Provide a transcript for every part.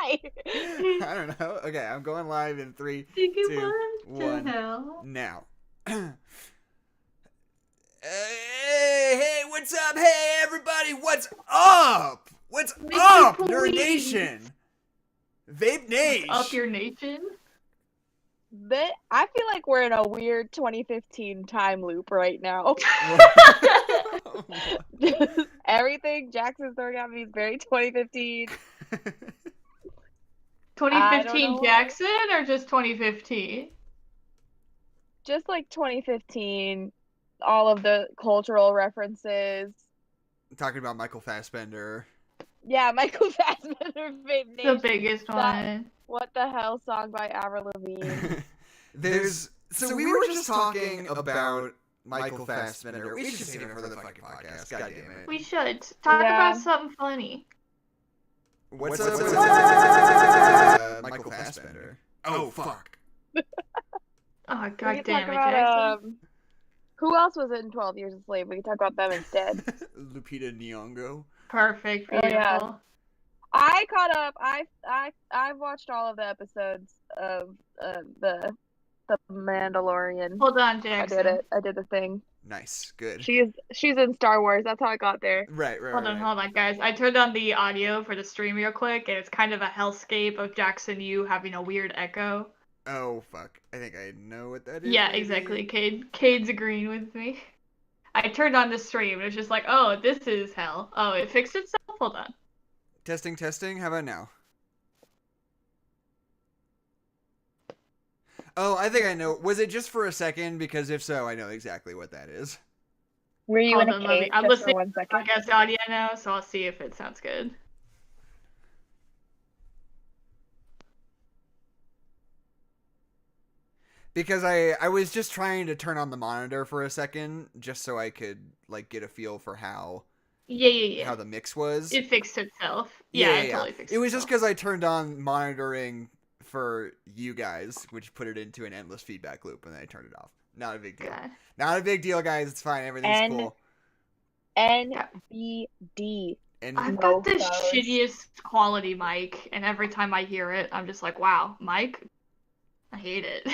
Why? I don't know. Okay, I'm going live in 3, Take it 2, to 1. hell. Now. Hey, what's up? Hey, everybody, what's up? What's Mickey up, please. Nerd Nation? Vape What's up, Nation. your nation? I feel like we're in a weird 2015 time loop right now. Everything Jackson's throwing at me is very 2015. I don't 2015 know. Jackson or just 2015? Just like 2015, all of the cultural references. Talking about Michael Fassbender. Yeah, Michael Fassbender, Vape The Nation. biggest one. What the Hell song by Avril Lavigne. So we were just talking about Michael Fassbender. We should save it for the fucking podcast. God damn it. We should talk Yeah. about something funny. What's Michael Fassbender? Oh, fuck. Oh, We god can damn talk it, about Jackson. who else was in 12 Years a Slave? We can talk about them instead. Lupita Nyong'o. Perfect, Oh, beautiful. yeah. I caught up. I've watched all of the episodes of the Mandalorian. Hold on, I Jackson. did it. I did the thing. Nice, good. She's in Star Wars. That's how I got there. Right. Hold on, guys. I turned on the audio for the stream real quick, and it's kind of a hellscape of Jackson, you having a weird echo. Oh, fuck. I think I know what that is. Yeah, maybe? exactly. Cade's agreeing with me. I turned on the stream, and it's just like, oh, this is hell. Oh, it fixed itself? Hold on. Testing. How about now? Oh, I think I know. Was it just for a second? Because if so, I know exactly what that is. Were you Hold in a on, let me- cave I'm just for listening 1 second? Podcast audio now, so I'll see if it sounds good. Because I was just trying to turn on the monitor for a second, just so I could like get a feel for how Yeah. how the mix was. It fixed itself. Yeah, it totally fixed It was just itself. because I turned on monitoring for you guys, which put it into an endless feedback loop, and then I turned it off. Not a big deal. God. Not a big deal, guys. It's fine. Everything's cool. NBD. And I've got the Mofos. shittiest quality mic, and every time I hear it, I'm just like, wow, Mike, I hate it.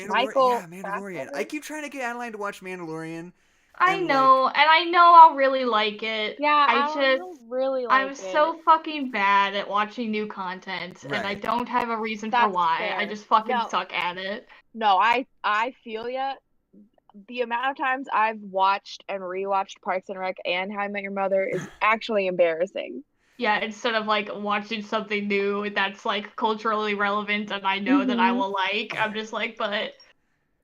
Michael Mandalorian. Fassbender? I keep trying to get Adeline to watch Mandalorian. I And, know, and I know I'll really like it. Yeah, I don't really like I'm it. so fucking bad at watching new content, and I Right. don't have a reason for That's why. fair. I just fucking No. suck at it. No, I feel ya. The amount of times I've watched and rewatched Parks and Rec and How I Met Your Mother is actually embarrassing. Yeah, instead of like watching something new that's like culturally relevant and I know that I Mhm. will like, I'm just like, but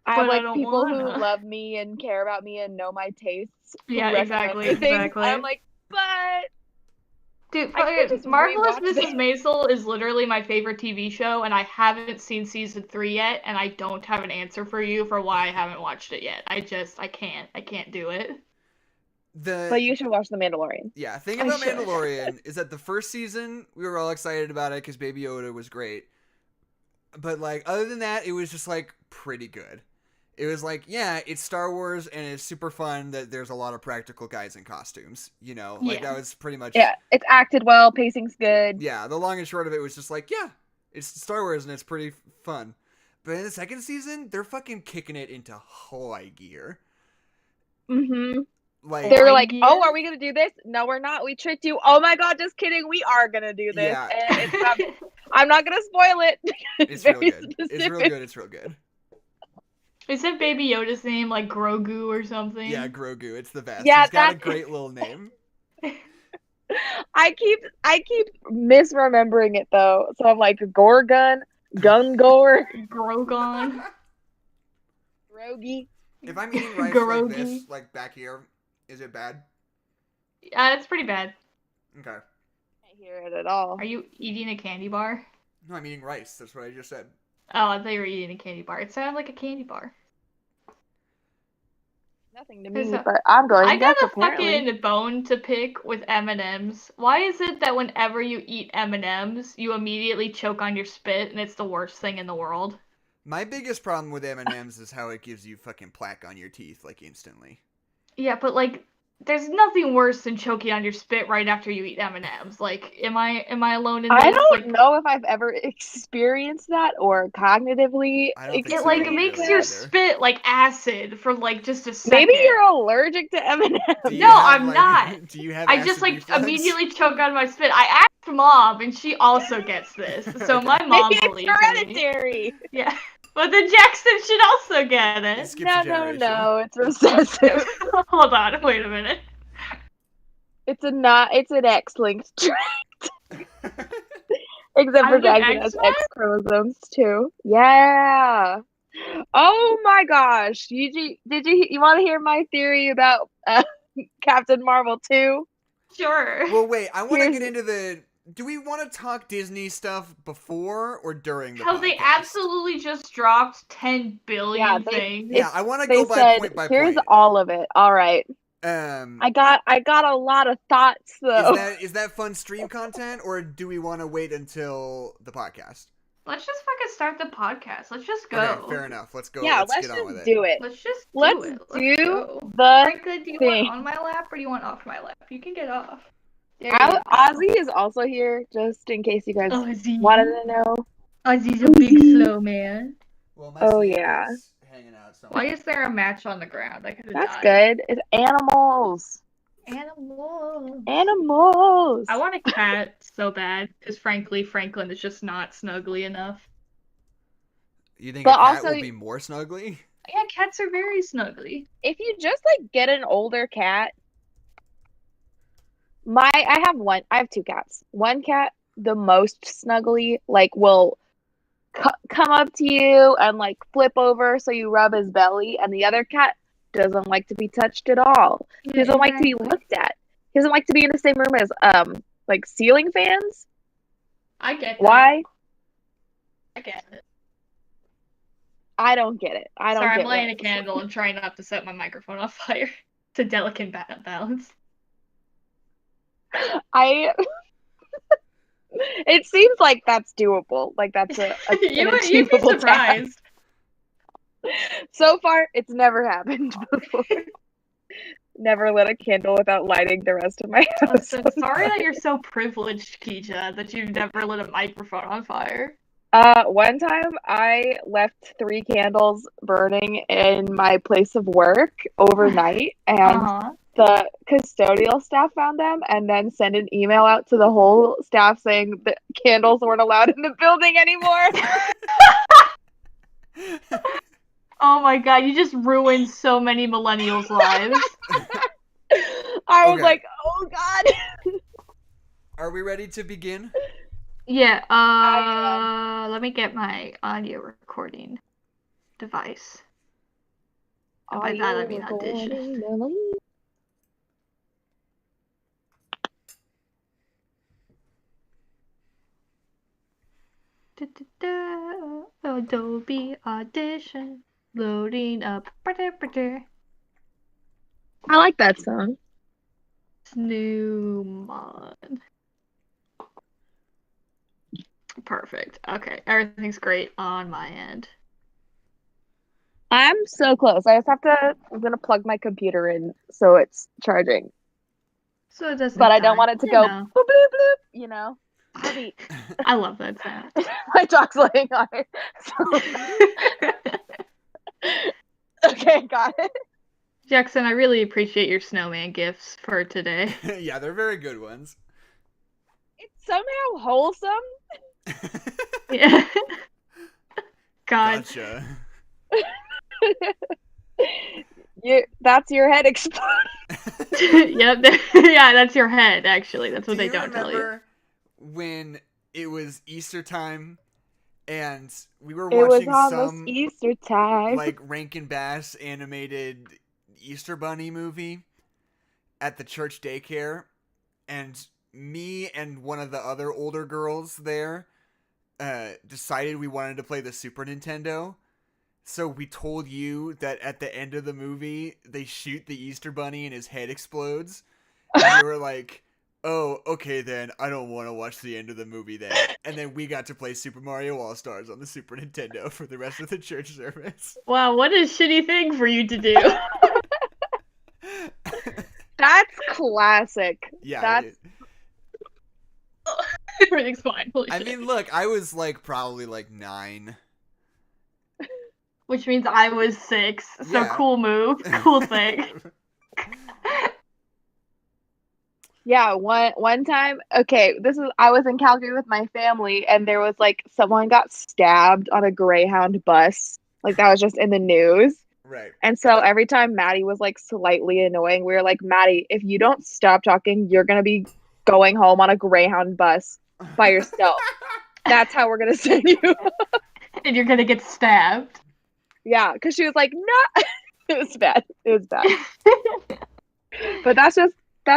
I have But I like don't people who wanna. love me and care about me and know my tastes who Yeah, recommend exactly, me things. exactly. I'm like, but dude, I could just Marvelous rewatch Mrs. Maisel is literally my favorite TV show, and I haven't seen season 3 yet, and I don't have an answer for you for why I haven't watched it yet. I can't do it. But you should watch The Mandalorian. Yeah, thing I about should. Mandalorian is that the first season we were all excited about it because Baby Yoda was great, but like other than that, it was just like pretty good. It was like, yeah, it's Star Wars and it's super fun that there's a lot of practical guys in costumes. You know, like Yeah. that was pretty much. Yeah, it's acted well, pacing's good. Yeah, the long and short of it was just like, yeah, it's Star Wars and it's pretty fun. But in the second season, they're fucking kicking it into high gear. Mm-hmm. Like They're like, gear? oh, are we gonna do this? No, we're not. We tricked you. Oh my god, just kidding. We are gonna do this. Yeah. And it's not, I'm not gonna spoil it. It's real very good. It's real specific. good. It's real good. Isn't Baby Yoda's name like Grogu or something? Yeah, Grogu. It's the best. Yeah, He's got a that- great little name. I keep misremembering it though. So I'm like Gore Gun Gore, Grogon. Rogi. If I'm eating rice like Garogi. this, like back here, is it bad? It's pretty bad. Okay. Can't hear it at all. Are you eating a candy bar? No, I'm eating rice. That's what I just said. Oh, I thought you were eating a candy bar. It sounded like a candy bar. Nothing to me, So- but I'm going. I got yes, a apparently. fucking bone to pick with M&Ms. Why is it that whenever you eat M&Ms, you immediately choke on your spit and it's the worst thing in the world? My biggest problem with M&Ms is how it gives you fucking plaque on your teeth like instantly. Yeah, but like there's nothing worse than choking on your spit right after you eat M&Ms. Like, am I alone in I this? don't Like, know if I've ever experienced that or cognitively I don't think it so like really makes either. your spit like acid for like just a second. Maybe you're allergic to M&Ms. Do you No, have, I'm like, not. Do you have I acid just like reflux? immediately choke on my spit. I asked Mom, and she also gets this, so Okay. my mom Maybe it's believes me. hereditary. Yeah, but then Jackson should also get It it. skips a No, generation. it's recessive. Hold on, wait a minute. It's an X-linked trait. Except I for have an Jackson has X-Men? X chromosomes too. Yeah. Oh my gosh. You want to hear my theory about Captain Marvel 2? Sure. Well, wait. I want to Here's- get into the. Do we want to talk Disney stuff before or during the How podcast? they absolutely just dropped 10 billion Yeah, things. Yeah, I want to they go by said, point by here's point. all of it. All right. Um, I got a lot of thoughts though. is that fun stream content, or do we want to wait until the podcast? Let's just fucking start the podcast. Let's just go. Okay, fair enough. Let's go. Yeah, let's let's get on just with it. do it. Let's just Let's do it. do go. the Franklin, do you thing. want on my lap or do you want off my lap? You can get off. There I, you go. Ozzy is also here, just in case you guys Ozzy. wanted to know. Ozzy's a big slow man. Well, my Oh, snake yeah. is hanging out somewhere. Why is there a match on the ground? I could have That's died. good. It's animals. Animals. Animals. I want a cat so bad because frankly, Franklin is just not snuggly enough. You think But a cat also- will be more snuggly? Yeah, cats are very snuggly. If you just like get an older cat, I have two cats. One cat, the most snuggly, like will come up to you and like flip over so you rub his belly, and the other cat doesn't like to be touched at all. He doesn't like to be looked at. He doesn't like to be in the same room as like ceiling fans. I get it. Why? I get it. I don't get it. I don't Sorry, get I'm lighting why a candle and trying not to set my microphone on fire. It's a delicate balance. It seems like that's doable. Like that's an You'd be achievable surprised. task. So far, it's never happened before. Never lit a candle without lighting the rest of my house. Listen, sorry that you're so privileged, Keisha, that you've never lit a microphone on fire. One time I left 3 candles burning in my place of work overnight, and the custodial staff found them and then sent an email out to the whole staff saying that candles weren't allowed in the building anymore. Oh my god, you just ruined so many millennials' lives. I was Okay. like, oh god. Are we ready to begin? Yeah, let me get my audio recording device. And by that I mean audition. Adobe Audition loading up. I like that song. Snowman. Perfect. Okay, everything's great on my end. I'm so close. I'm gonna plug my computer in so it's charging. So it doesn't But I don't die, want it to you go know. bloop bloop bloop, you know. Heavy. I love that sound. My dog's laying on it. So. Okay, got it. Jackson, I really appreciate your snowman gifts for today. Yeah, they're very good ones. It's somehow wholesome. Yeah. God. Gotcha. That's your head exploding. Yep. Yeah, that's your head, actually. That's what they don't tell you. Remember when it was Easter time and we were It was watching almost some Easter time. like Rankin Bass animated Easter Bunny movie at the church daycare, and me and one of the other older girls there decided we wanted to play the Super Nintendo. So we told you that at the end of the movie, they shoot the Easter Bunny and his head explodes. And you were like, oh, okay then, I don't want to watch the end of the movie then. And then we got to play Super Mario All-Stars on the Super Nintendo for the rest of the church service. Wow, what a shitty thing for you to do. That's classic. Yeah. That's Everything's fine. Holy I shit. mean, look, I was like probably like 9. Which means I was 6. So Yeah. cool move. Cool thing. yeah. One time, okay, I was in Calgary with my family, and there was like someone got stabbed on a Greyhound bus. Like that was just in the news. Right. And so every time Maddie was like slightly annoying, we were like, Maddie, if you don't stop talking, you're gonna be going home on a Greyhound bus by yourself. That's how we're gonna send you. And you're gonna get stabbed. Yeah, because she was like, no. It was bad. It was bad. But that's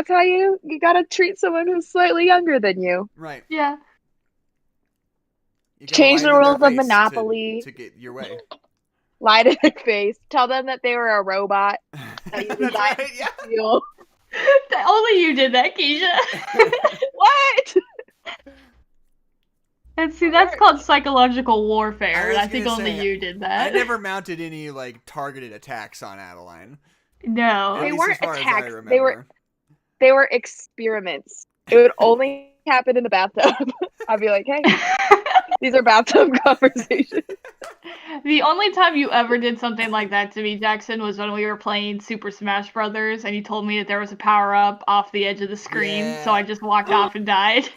how you gotta treat someone who's slightly younger than you. Right. Yeah. You gotta Change lie the to their rules of face Monopoly. to get your way. Lie to their face. Tell them that they were a robot. That you That's designed right, yeah. to steal. Only you did that, Keisha. What? And see, that's called psychological warfare, and was I think gonna only say, you did I that. never mounted any like targeted attacks on Adeline. No. At They least weren't as far as I attacks. remember. They were experiments. It would only happen in the bathtub. I'd be like, hey, these are bathtub conversations. The only time you ever did something like that to me, Jackson, was when we were playing Super Smash Brothers, and you told me that there was a power-up off the edge of the screen, so I just walked off and died.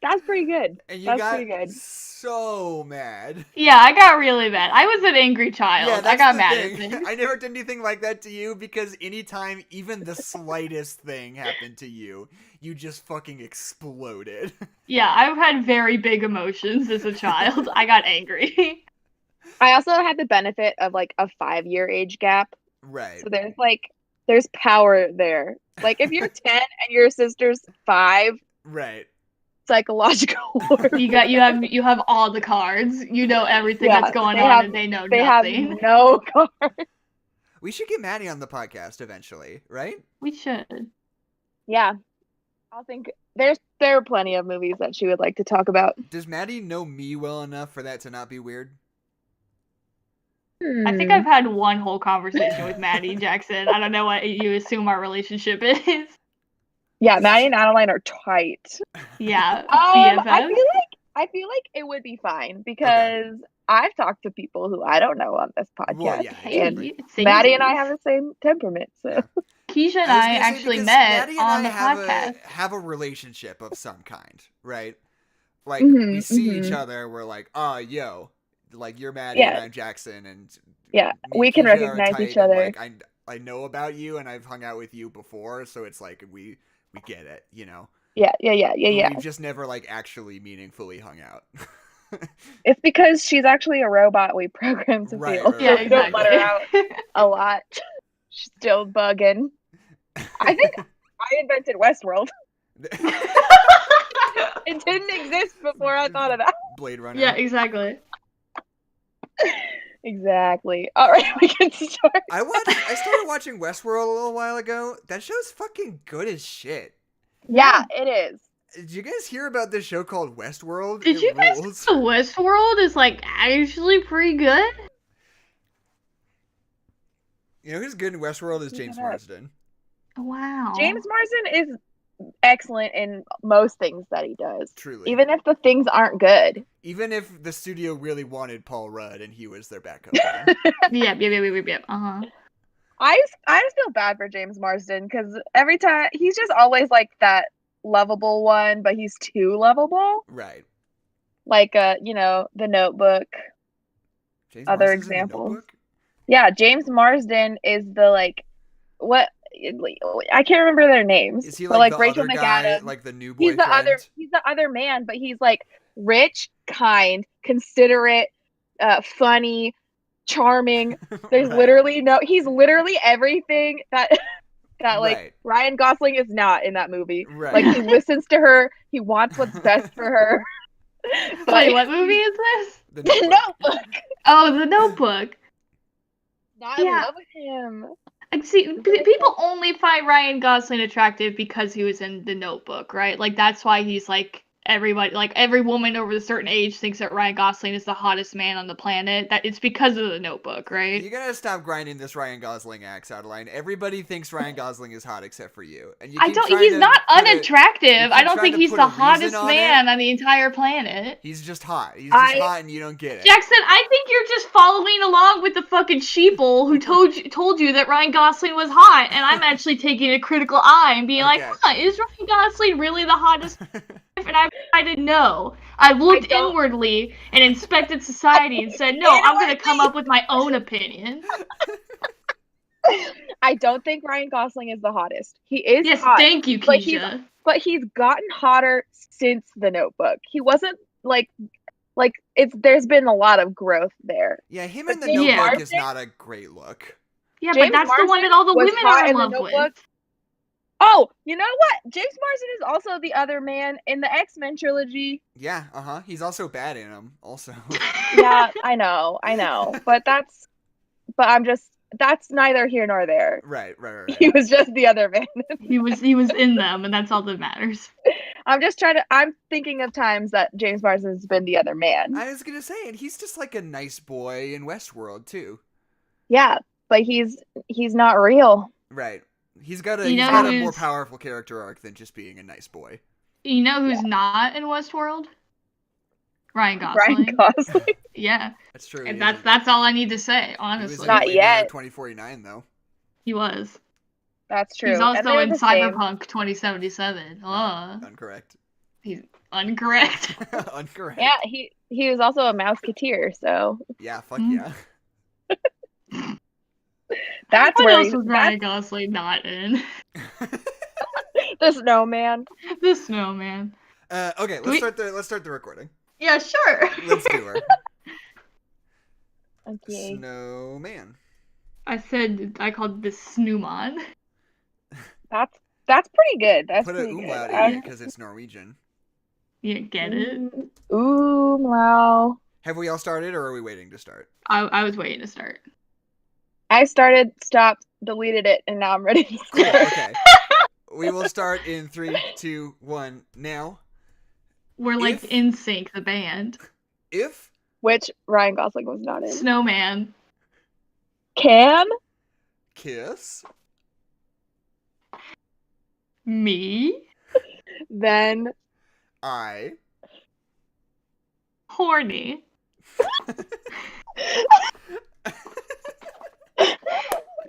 That's pretty good. And you That's got pretty good. so mad. Yeah, I got really mad. I was an angry child. Yeah, I that's got the mad thing. at things. I never did anything like that to you because anytime even the slightest thing happened to you, you just fucking exploded. Yeah, I've had very big emotions as a child. I got angry. I also had the benefit of like a 5-year age gap. Right. So there's power there. Like if you're 10 and your sister's 5, Right. psychological warfare. You have all the cards. You know everything that's going on, and they know nothing. Have no cards. We should get Maddie on the podcast eventually, right? We should. Yeah. I think there are plenty of movies that she would like to talk about. Does Maddie know me well enough for that to not be weird? I think I've had one whole conversation with Maddie Jackson. I don't know what you assume our relationship is. Yeah, Maddie and Adeline are tight. Yeah, I BFF. feel like it would be fine because I've talked to people who I don't know on this podcast, Well, yeah, and exactly. Maddie and I have the same temperament. So Yeah. Keisha and I was I gonna say, actually because met Maddie and on I the podcast. have a relationship of some kind, right? Like Mhm, we see each mhm. other, we're like, yo, like you're Maddie and I'm Jackson, and yeah, me we and can Keisha are recognize tight, each and, other. like I know about you, and I've hung out with you before, so it's like we get it, you know. Yeah. But we've just never like actually meaningfully hung out. It's because she's actually a robot we programmed to Right, feel. right, So Yeah, we don't let her out exactly. a lot. She's still bugging. I think I invented Westworld. It didn't exist before I thought of that. Blade Runner. Yeah, exactly. Exactly. All right, we can start. I started watching Westworld a little while ago. That show's fucking good as shit. Yeah, it is. Did you guys hear about this show called Westworld? Did you guys rules. know Westworld is like actually pretty good? You know who's good in Westworld is Look James it up. Marsden. Wow. James Marsden is excellent in most things that he does. Truly. Even if the things aren't good. Even if the studio really wanted Paul Rudd and he was their backup plan. Yep. Uh-huh. I just feel bad for James Marsden because every time he's just always like that lovable one, but he's too lovable. Right. Like The Notebook. James Other Marsden's in The examples. Notebook? Yeah, James Marsden is the what I can't remember their names. Is he but like the Rachel other guy, McAdams. like the new He's boyfriend? the other man, but he's like rich, kind, considerate, funny, charming. There's Right. he's literally everything that like Right. Ryan Gosling is not in that movie. Right. Like he listens to her, he wants what's best for her. Wait, what movie is this? The The Notebook. Oh, The Notebook. Not in Yeah. love with him. And see, people only find Ryan Gosling attractive because he was in The Notebook, right? Like that's why he's like everybody, like every woman over a certain age thinks that Ryan Gosling is the hottest man on the planet. That it's because of The Notebook, right? You gotta stop grinding this Ryan Gosling axe, Adeline. Everybody thinks Ryan Gosling is hot except for you, and you I keep don't. trying He's to not put unattractive. I don't trying think to he's put the a reason hottest on man it. on the entire planet. He's just hot. He's just hot, and you don't get it. Jackson, I think you're just following along with the fucking sheeple who told you that Ryan Gosling was hot, and I'm actually taking a critical eye and being like, huh, is Ryan Gosling really the hottest? And I didn't know. I looked inwardly and inspected society and said, no, I'm going to come up with my own opinion. I don't think Ryan Gosling is the hottest. He is hot. Thank you, Keisha. But he's gotten hotter since The Notebook. He wasn't like there's been a lot of growth there. Yeah, him in The Notebook is not a great look. Yeah, but that's the one that all the women are in love with. Oh, you know what? James Marsden is also the other man in the X-Men trilogy. Yeah, He's also bad in them, also. Yeah, I know. But that's neither here nor there. Right. He was just the other man. he was in them, and that's all that matters. I'm thinking of times that James Marsden's been the other man. I was gonna say, and he's just like a nice boy in Westworld too. Yeah, but he's not real. Right. He's got a more powerful character arc than just being a nice boy. You know who's not in Westworld? Ryan Gosling. Yeah. That's true. And that's all I need to say, honestly. He was not yet. 2049 though. He was. That's true. He's also in Cyberpunk 2077. Incorrect. He's incorrect. Incorrect. Yeah, he was also a Mouseketeer, so. Yeah, fuck yeah. What else was Ryan Gosling not in? The Snowman. The Snowman. Okay, let's start the recording. Yeah, sure. Let's do her. Okay. Snowman. I called this Snowman. That's pretty good. That's Put pretty an good. umlaut in it because it's Norwegian. You get it? Umlaut. Have we all started, or are we waiting to start? I was waiting to start. I started, stopped, deleted it, and now I'm ready to start. Cool, okay. We will start in 3, 2, 1, now. We're like In Sync, the band. Which Ryan Gosling was not in. Snowman. Can? Kiss. Me. Then. Horny.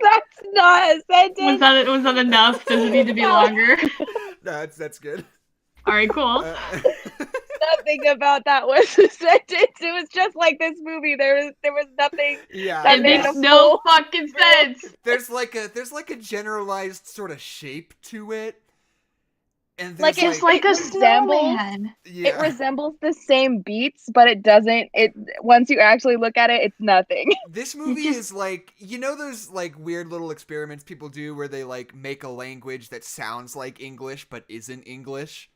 That's not a sentence. Was that enough? Does it need to be longer? No, that's good. All right, cool. Nothing about that was a sentence. It was just like this movie. There was nothing. Yeah, it makes no fucking sense. There's like a generalized sort of shape to it, and like it's like a snowman. Yeah. It resembles the same beats, but it doesn't. It once you actually look at it, it's nothing. This movie is like, you know those like weird little experiments people do where they like make a language that sounds like English but isn't English.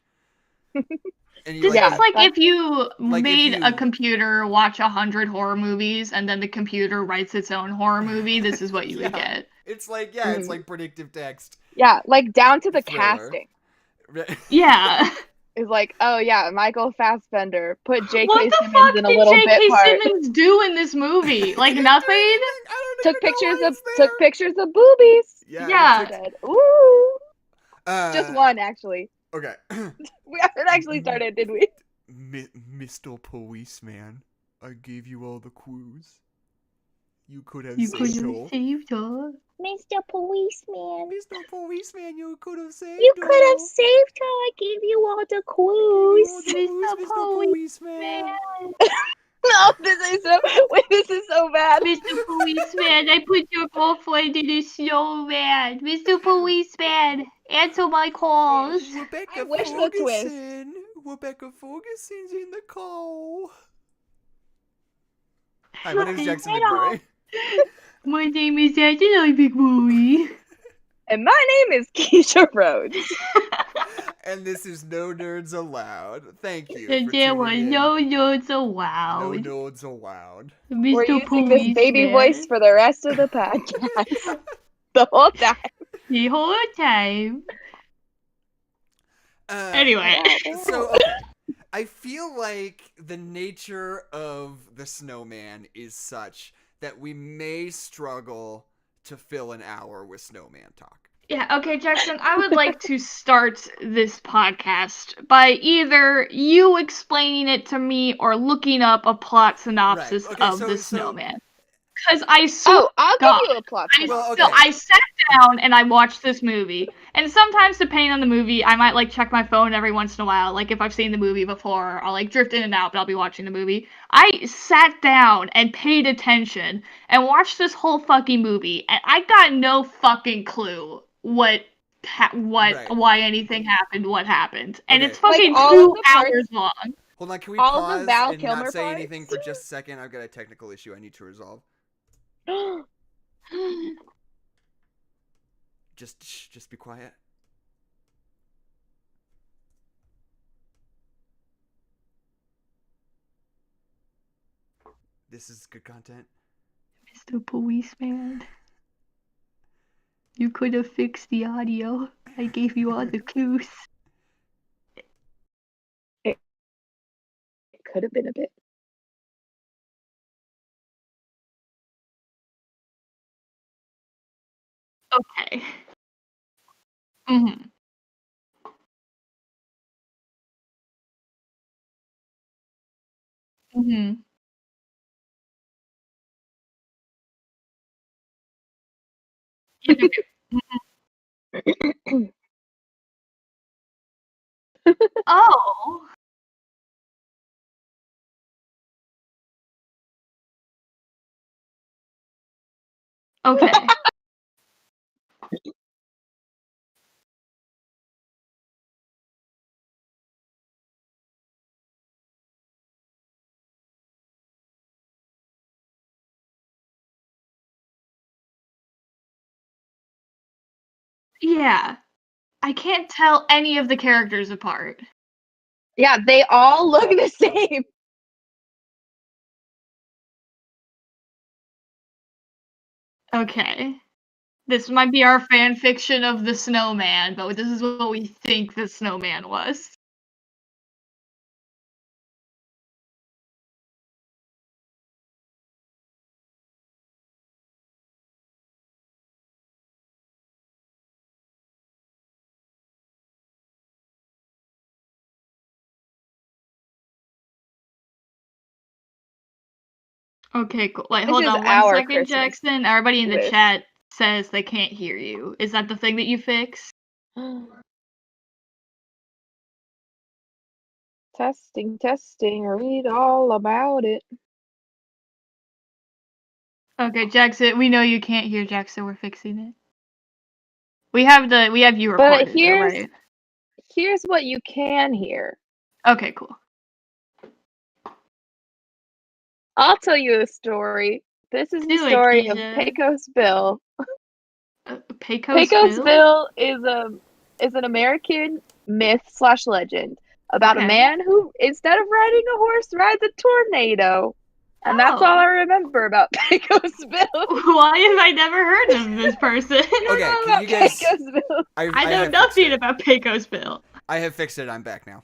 And this is like if you made a computer watch 100 horror movies and then the computer writes its own horror movie. This is what you would get. It's like it's like predictive text. Yeah, like down to the casting. Yeah. It's like, oh yeah, Michael Fassbender put J.K. What the Simmons fuck in a did little J.K. bit part. Simmons do in this movie? Like nothing. Took pictures of boobies. Yeah. Ooh. Just one actually. Okay. We haven't actually started, did we? Mr. Policeman, I gave you all the clues. You could have saved her. Mr. Policeman. Mr. Policeman, you could have saved her. You could have saved her. I gave you all the clues. Mr. Policeman. No, this is so bad. Mr. Policeman, I put your girlfriend in a snowman. Mr. Policeman, answer my calls. Rebecca Ferguson's in the call. Hi, my name is Jackson McBroy. My name is Angela McBroy. And my name is Keisha Rhodes. And this is No Nerds Allowed. Thank you. And there were no nerds allowed. No nerds allowed. We're using this baby voice for the rest of the podcast. The whole time. The whole time. Uh, Anyway. So, okay. I feel like the nature of the Snowman is such that we may struggle to fill an hour with Snowman talk. Yeah, okay, Jackson, I would like to start this podcast by either you explaining it to me or looking up a plot synopsis of The Snowman. Because I'll give you a plot synopsis. I sat down and I watched this movie. And sometimes, depending on the movie, I might, like, check my phone every once in a while. Like, if I've seen the movie before, I'll, like, drift in and out, but I'll be watching the movie. I sat down and paid attention and watched this whole fucking movie, and I got no fucking clue why anything happened, what happened. And it's fucking like, 2 hours long. Hold on, can we pause and not say anything for just a second? I've got a technical issue I need to resolve. Just be quiet. This is good content. Mr. Policeman, you could have fixed the audio. I gave you all the clues. It could have been a bit. Okay. Mm-hmm. Mm-hmm. Oh. Okay. Yeah. I can't tell any of the characters apart. Yeah, they all look the same. Okay. This might be our fan fiction of the Snowman, but this is what we think the Snowman was. Okay, cool. Wait, hold on 1 second, Christmas Jackson. Everybody in the chat says they can't hear you. Is that the thing that you fixed? Testing, read all about it. Okay, Jackson, we know you can't hear Jackson, we're fixing it. We have you recorded, but here's, right? Here's what you can hear. Okay, cool. I'll tell you a story. This is the story of Pecos Bill. Pecos Bill is an American myth/legend about a man who, instead of riding a horse, rides a tornado. And that's all I remember about Pecos Bill. Why have I never heard of this person? Okay, can you guys... Pecos Bill. I know nothing about Pecos Bill. I have fixed it. I'm back now.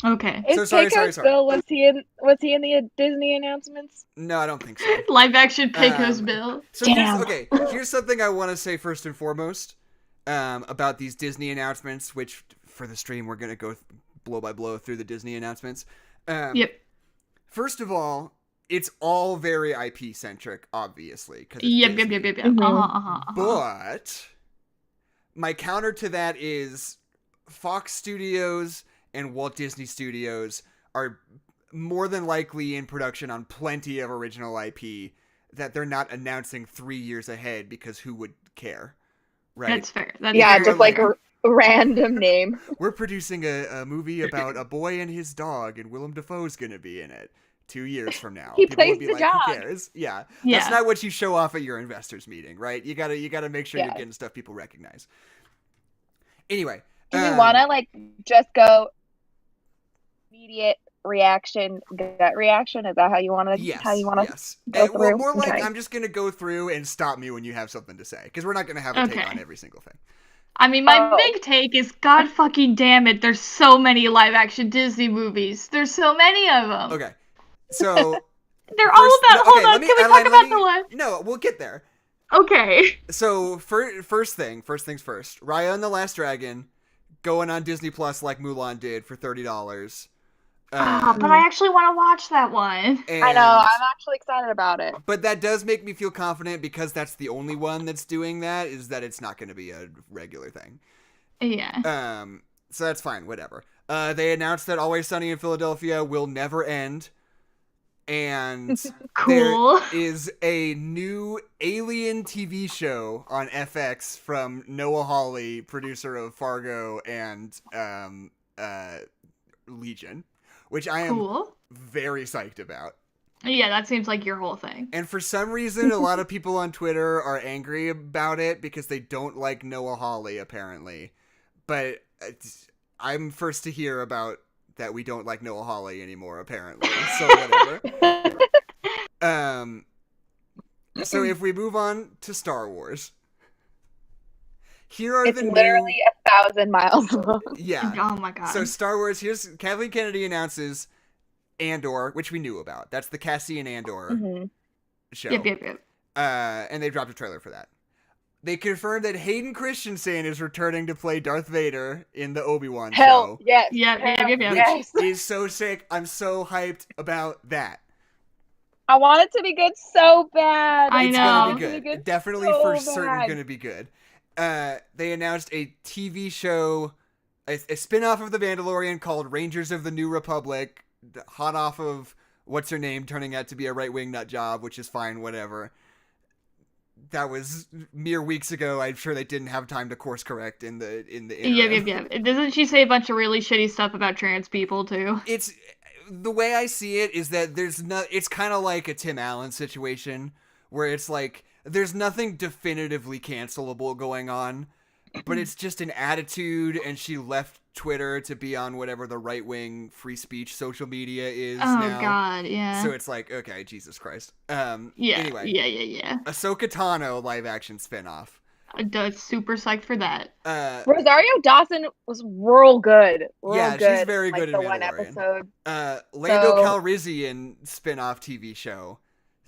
Okay. Sorry. Bill, was he in the Disney announcements? No, I don't think so. Live action Pecos Bill. So here's something I want to say first and foremost about these Disney announcements, which for the stream we're gonna go blow by blow through the Disney announcements. Yep. First of all, it's all very IP centric, obviously. Yep. Mm-hmm. But my counter to that is Fox Studios and Walt Disney Studios are more than likely in production on plenty of original IP that they're not announcing 3 years ahead because who would care, right? That's fair. Just like a random name. We're producing a movie about a boy and his dog, and Willem Dafoe's gonna be in it 2 years from now. He People plays will be the like, dog. Who cares? Yeah, that's not what you show off at your investors meeting, right? You gotta make sure you're getting stuff people recognize. Anyway, do we want to just go immediate reaction, gut reaction? Is that how you want to? Yes. Go through? Well, more like I'm just gonna go through and stop me when you have something to say, because we're not gonna have a take on every single thing. I mean, my big take is, God fucking damn it, there's so many live-action Disney movies. There's so many of them. Okay, so they're all about. Hold on, can we talk about the one? No, we'll get there. Okay. So first things first. Raya and the Last Dragon going on Disney Plus like Mulan did for $30. But I actually want to watch that one. I know, I'm actually excited about it. But that does make me feel confident because that's the only one that's doing that, is that it's not going to be a regular thing. Yeah. So that's fine, whatever. They announced that Always Sunny in Philadelphia will never end. And cool. There is a new Alien TV show on FX from Noah Hawley, producer of Fargo and Legion, which I am very psyched about. Yeah, that seems like your whole thing. And for some reason, a lot of people on Twitter are angry about it because they don't like Noah Hawley, apparently. But I'm first to hear about that we don't like Noah Hawley anymore, apparently. So whatever. So if we move on to Star Wars. Here are it's literally 1,000 miles long. Yeah. Oh my god. So Star Wars, here's Kathleen Kennedy announces Andor, which we knew about. That's the Cassian Andor show. Yep. And they dropped a trailer for that. They confirmed that Hayden Christensen is returning to play Darth Vader in the Obi-Wan show. Yes. Which is so sick. I'm so hyped about that. I want it to be good so bad. It's gonna be good. Definitely so for certain gonna be good. They announced a TV show, a spin-off of The Mandalorian called Rangers of the New Republic, hot off of what's her name turning out to be a right-wing nut job, which is fine, whatever. That was mere weeks ago. I'm sure they didn't have time to course correct in the interim. Yeah. Doesn't she say a bunch of really shitty stuff about trans people too? It's the way I see it is that it's kind of like a Tim Allen situation where it's like there's nothing definitively cancelable going on, but it's just an attitude, and she left Twitter to be on whatever the right-wing free speech social media is now. Oh god, yeah. So it's like, okay, Jesus Christ. Anyway. Yeah. Ahsoka Tano live-action spinoff. I'm super psyched for that. Rosario Dawson was real good. She's very good in the Mandalorian. one episode. Lando Calrissian spinoff TV show.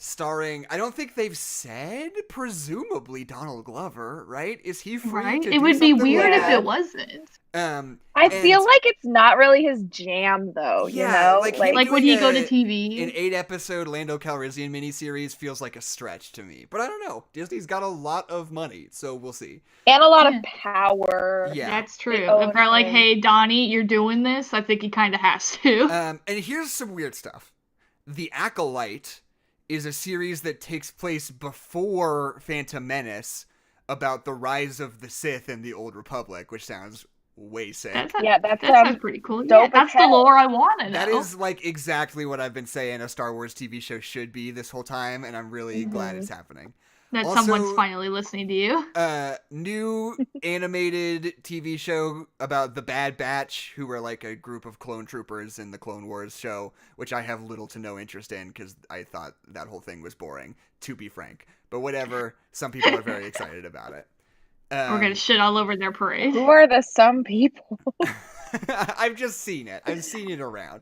Starring, I don't think they've said, presumably Donald Glover, right? Is he free right? to It do would be something weird like if it wasn't. I feel like it's not really his jam, though. Yeah, you know, like would he go to TV? An 8-episode Lando Calrissian miniseries feels like a stretch to me, but I don't know. Disney's got a lot of money, so we'll see. And a lot of power. Yeah, that's true. If they're like, "Hey, Donnie, you're doing this," I think he kind of has to. And here's some weird stuff. The Acolyte is a series that takes place before Phantom Menace about the rise of the Sith in the Old Republic, which sounds way sick. That sounds pretty cool. Yeah, that's the lore I want to know. That is like exactly what I've been saying a Star Wars TV show should be this whole time, and I'm really glad it's happening. That someone's finally listening to you. New animated TV show about the Bad Batch, who were like a group of clone troopers in the Clone Wars show, which I have little to no interest in because I thought that whole thing was boring, to be frank. But whatever, some people are very excited about it. We're gonna shit all over their parade. Who are the some people? I've just seen it. I've seen it around.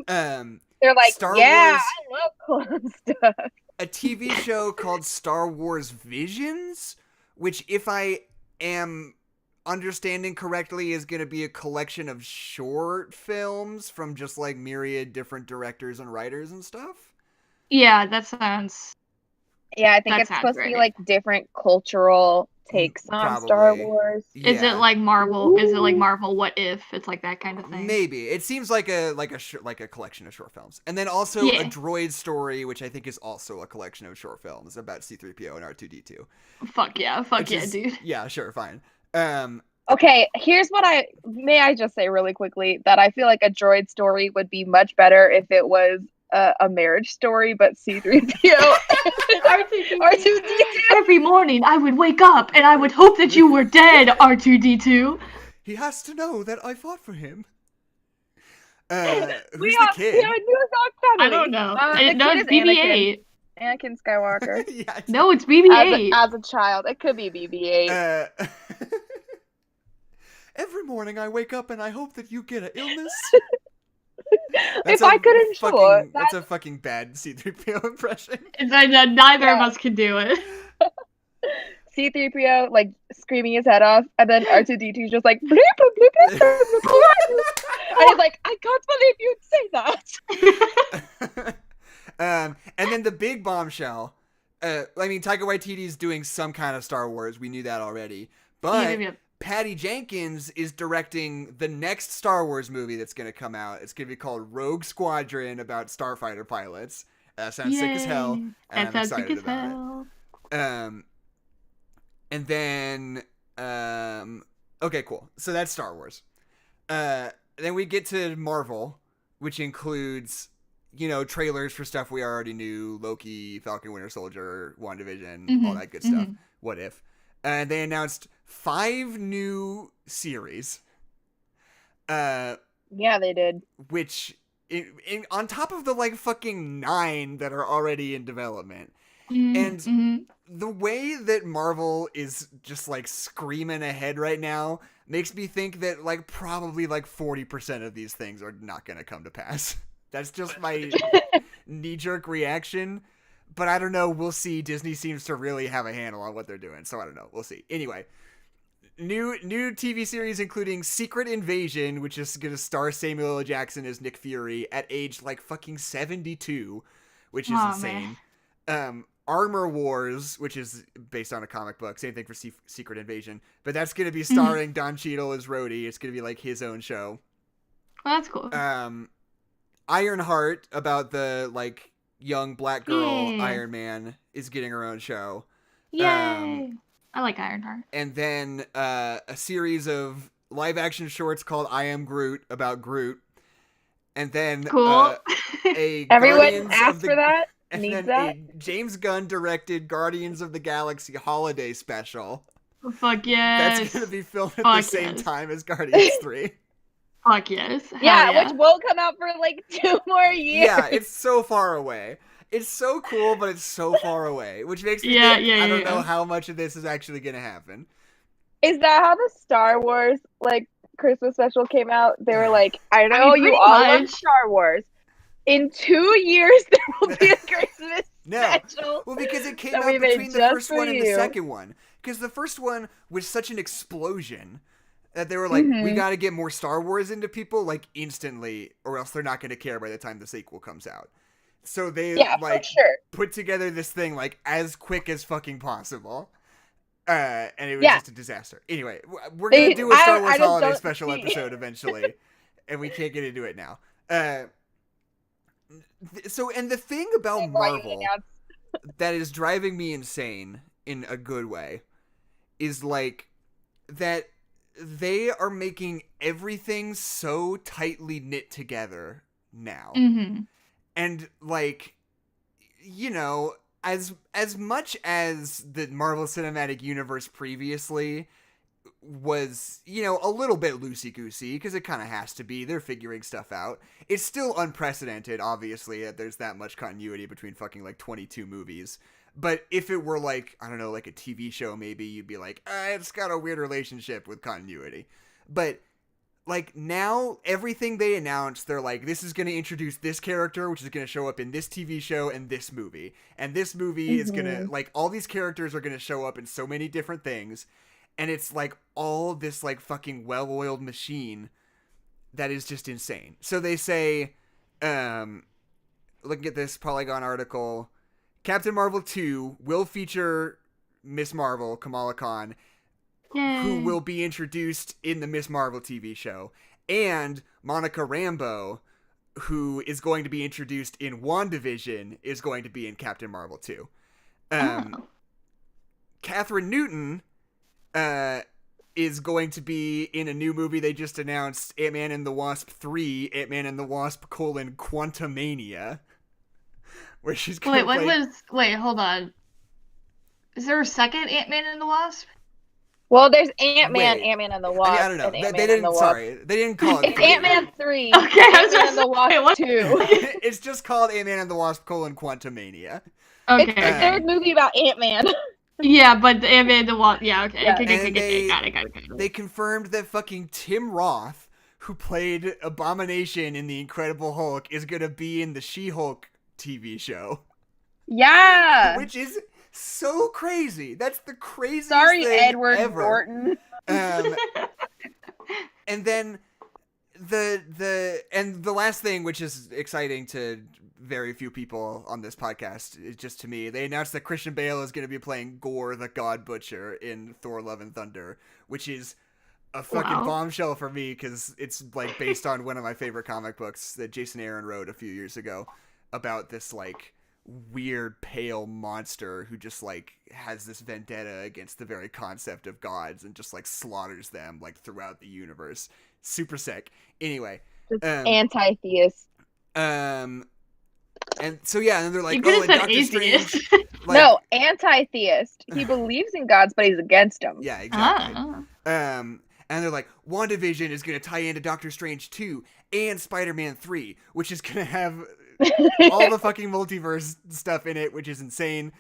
They're like, Star Wars, I love clone stuff. A TV show called Star Wars Visions, which, if I am understanding correctly, is going to be a collection of short films from just like myriad different directors and writers and stuff. Yeah, that sounds. Yeah, I think it's supposed to be like different cultural takes on Star Wars. Yeah. Is it like Marvel? Ooh. Is it like Marvel What If? It's like that kind of thing. Maybe. It seems like a collection of short films. And then also a droid story, which I think is also a collection of short films about C-3PO and R2-D2. Fuck yeah, dude. Yeah, sure, fine. Okay, here's what I just say really quickly, that I feel like a droid story would be much better if it was a marriage story, but C-3PO R2-D2. Every morning I would wake up and I would hope that you were dead, R2-D2. He has to know that I fought for him. Who's the kid? I don't know. No, it's BB-8. Anakin Skywalker. Yeah, no, it's BB-8. As a child, it could be BB-8. every morning I wake up and I hope that you get an illness. If I could ensure that's a fucking bad C-3PO impression. Neither of us can do it. C-3PO like screaming his head off, and then R2-D2's just like bleep, bleep, bleep, bleep, bleep, bleep. And he's like, I can't believe you'd say that. And then the big bombshell. I mean, Taika Waititi's doing some kind of Star Wars. We knew that already. But Patty Jenkins is directing the next Star Wars movie that's going to come out. It's going to be called Rogue Squadron, about starfighter pilots. Sounds sick as hell. And I'm excited about it. And then, okay, cool. So that's Star Wars. Then we get to Marvel, which includes, trailers for stuff we already knew: Loki, Falcon Winter Soldier, WandaVision, all that good stuff. What if? And they announced 5 new series. Yeah, they did. Which, on top of the fucking 9 that are already in development. And the way that Marvel is just screaming ahead right now makes me think that probably 40% of these things are not going to come to pass. That's just my knee-jerk reaction. But I don't know. We'll see. Disney seems to really have a handle on what they're doing. So I don't know. We'll see. Anyway, new TV series including Secret Invasion, which is going to star Samuel L. Jackson as Nick Fury at age fucking 72, which is insane. Armor Wars, which is based on a comic book. Same thing for Secret Invasion. But that's going to be starring Don Cheadle as Rhodey. It's going to be his own show. Well, that's cool. Ironheart, about the young black girl Iron Man, is getting her own show. Yay! I like Ironheart. And then a series of live action shorts called I Am Groot, about Groot. And then cool. Everyone asked for that. And needs then that. a James Gunn directed Guardians of the Galaxy holiday special. Fuck yes. That's going to be filmed at the same time as Guardians 3. Fuck yes. Yeah, which won't come out for 2 more years. Yeah, it's so far away. It's so cool, but it's so far away, which makes me think I don't know how much of this is actually going to happen. Is that how the Star Wars Christmas special came out? They were like, I know you all love Star Wars. In 2 years, there will be a Christmas special. Well, because it came out between the first one and the second one. Because the first one was such an explosion that they were like, we got to get more Star Wars into people instantly, or else they're not going to care by the time the sequel comes out. So they put together this thing as quick as fucking possible. And it was just a disaster. Anyway, we're going to do a Star Wars holiday special episode eventually, and we can't get into it now. So, and the thing about Marvel that is driving me insane in a good way is that they are making everything so tightly knit together now. And as much as the Marvel Cinematic Universe previously was, a little bit loosey-goosey, because it kind of has to be. They're figuring stuff out. It's still unprecedented, obviously, that there's that much continuity between fucking, 22 movies. But if it were, I don't know, a TV show, maybe, you'd be like, it's got a weird relationship with continuity. But, now, everything they announce, they're like, this is going to introduce this character, which is going to show up in this TV show and this movie. And this movie is going to, all these characters are going to show up in so many different things. And it's all this fucking well-oiled machine that is just insane. So they say, looking at this Polygon article, Captain Marvel 2 will feature Miss Marvel, Kamala Khan, who will be introduced in the Miss Marvel TV show. And Monica Rambeau, who is going to be introduced in WandaVision, is going to be in Captain Marvel 2. Catherine Newton is going to be in a new movie they just announced, Ant-Man and the Wasp 3, Ant-Man and the Wasp: Quantumania, where she's going to play... Wait, hold on. Is there a second Ant-Man and the Wasp? Well, there's Ant-Man, Ant-Man and the Wasp. I don't know. They didn't call it. It's Ant-Man 3. Okay, Ant-Man and the Wasp 2. It's just called Ant-Man and the Wasp: Quantumania. Okay. It's the third movie about Ant-Man. Yeah, but the Amanda Waller. Yeah, okay. Yeah. Okay, And got it. they confirmed that fucking Tim Roth, who played Abomination in The Incredible Hulk, is gonna be in the She-Hulk TV show. Yeah. Which is so crazy. That's the craziest Sorry, thing Edward ever. Norton. And then the last thing, which is exciting to very few people on this podcast, is just to me, they announced that Christian Bale is going to be playing Gore, the God Butcher, in Thor: Love and Thunder, which is a fucking bombshell for me because it's like based on one of my favorite comic books that Jason Aaron wrote a few years ago about this like weird pale monster who just like has this vendetta against the very concept of gods and just like slaughters them like throughout the universe. Super sick. Anyway, anti-theist. And so yeah, and they're like, you could have said Doctor atheist. Strange, like, No, anti-theist. He believes in gods, but he's against them. Yeah, exactly. And they're like, WandaVision is going to tie into Doctor Strange 2 and Spider-Man 3, which is going to have all the fucking multiverse stuff in it, which is insane.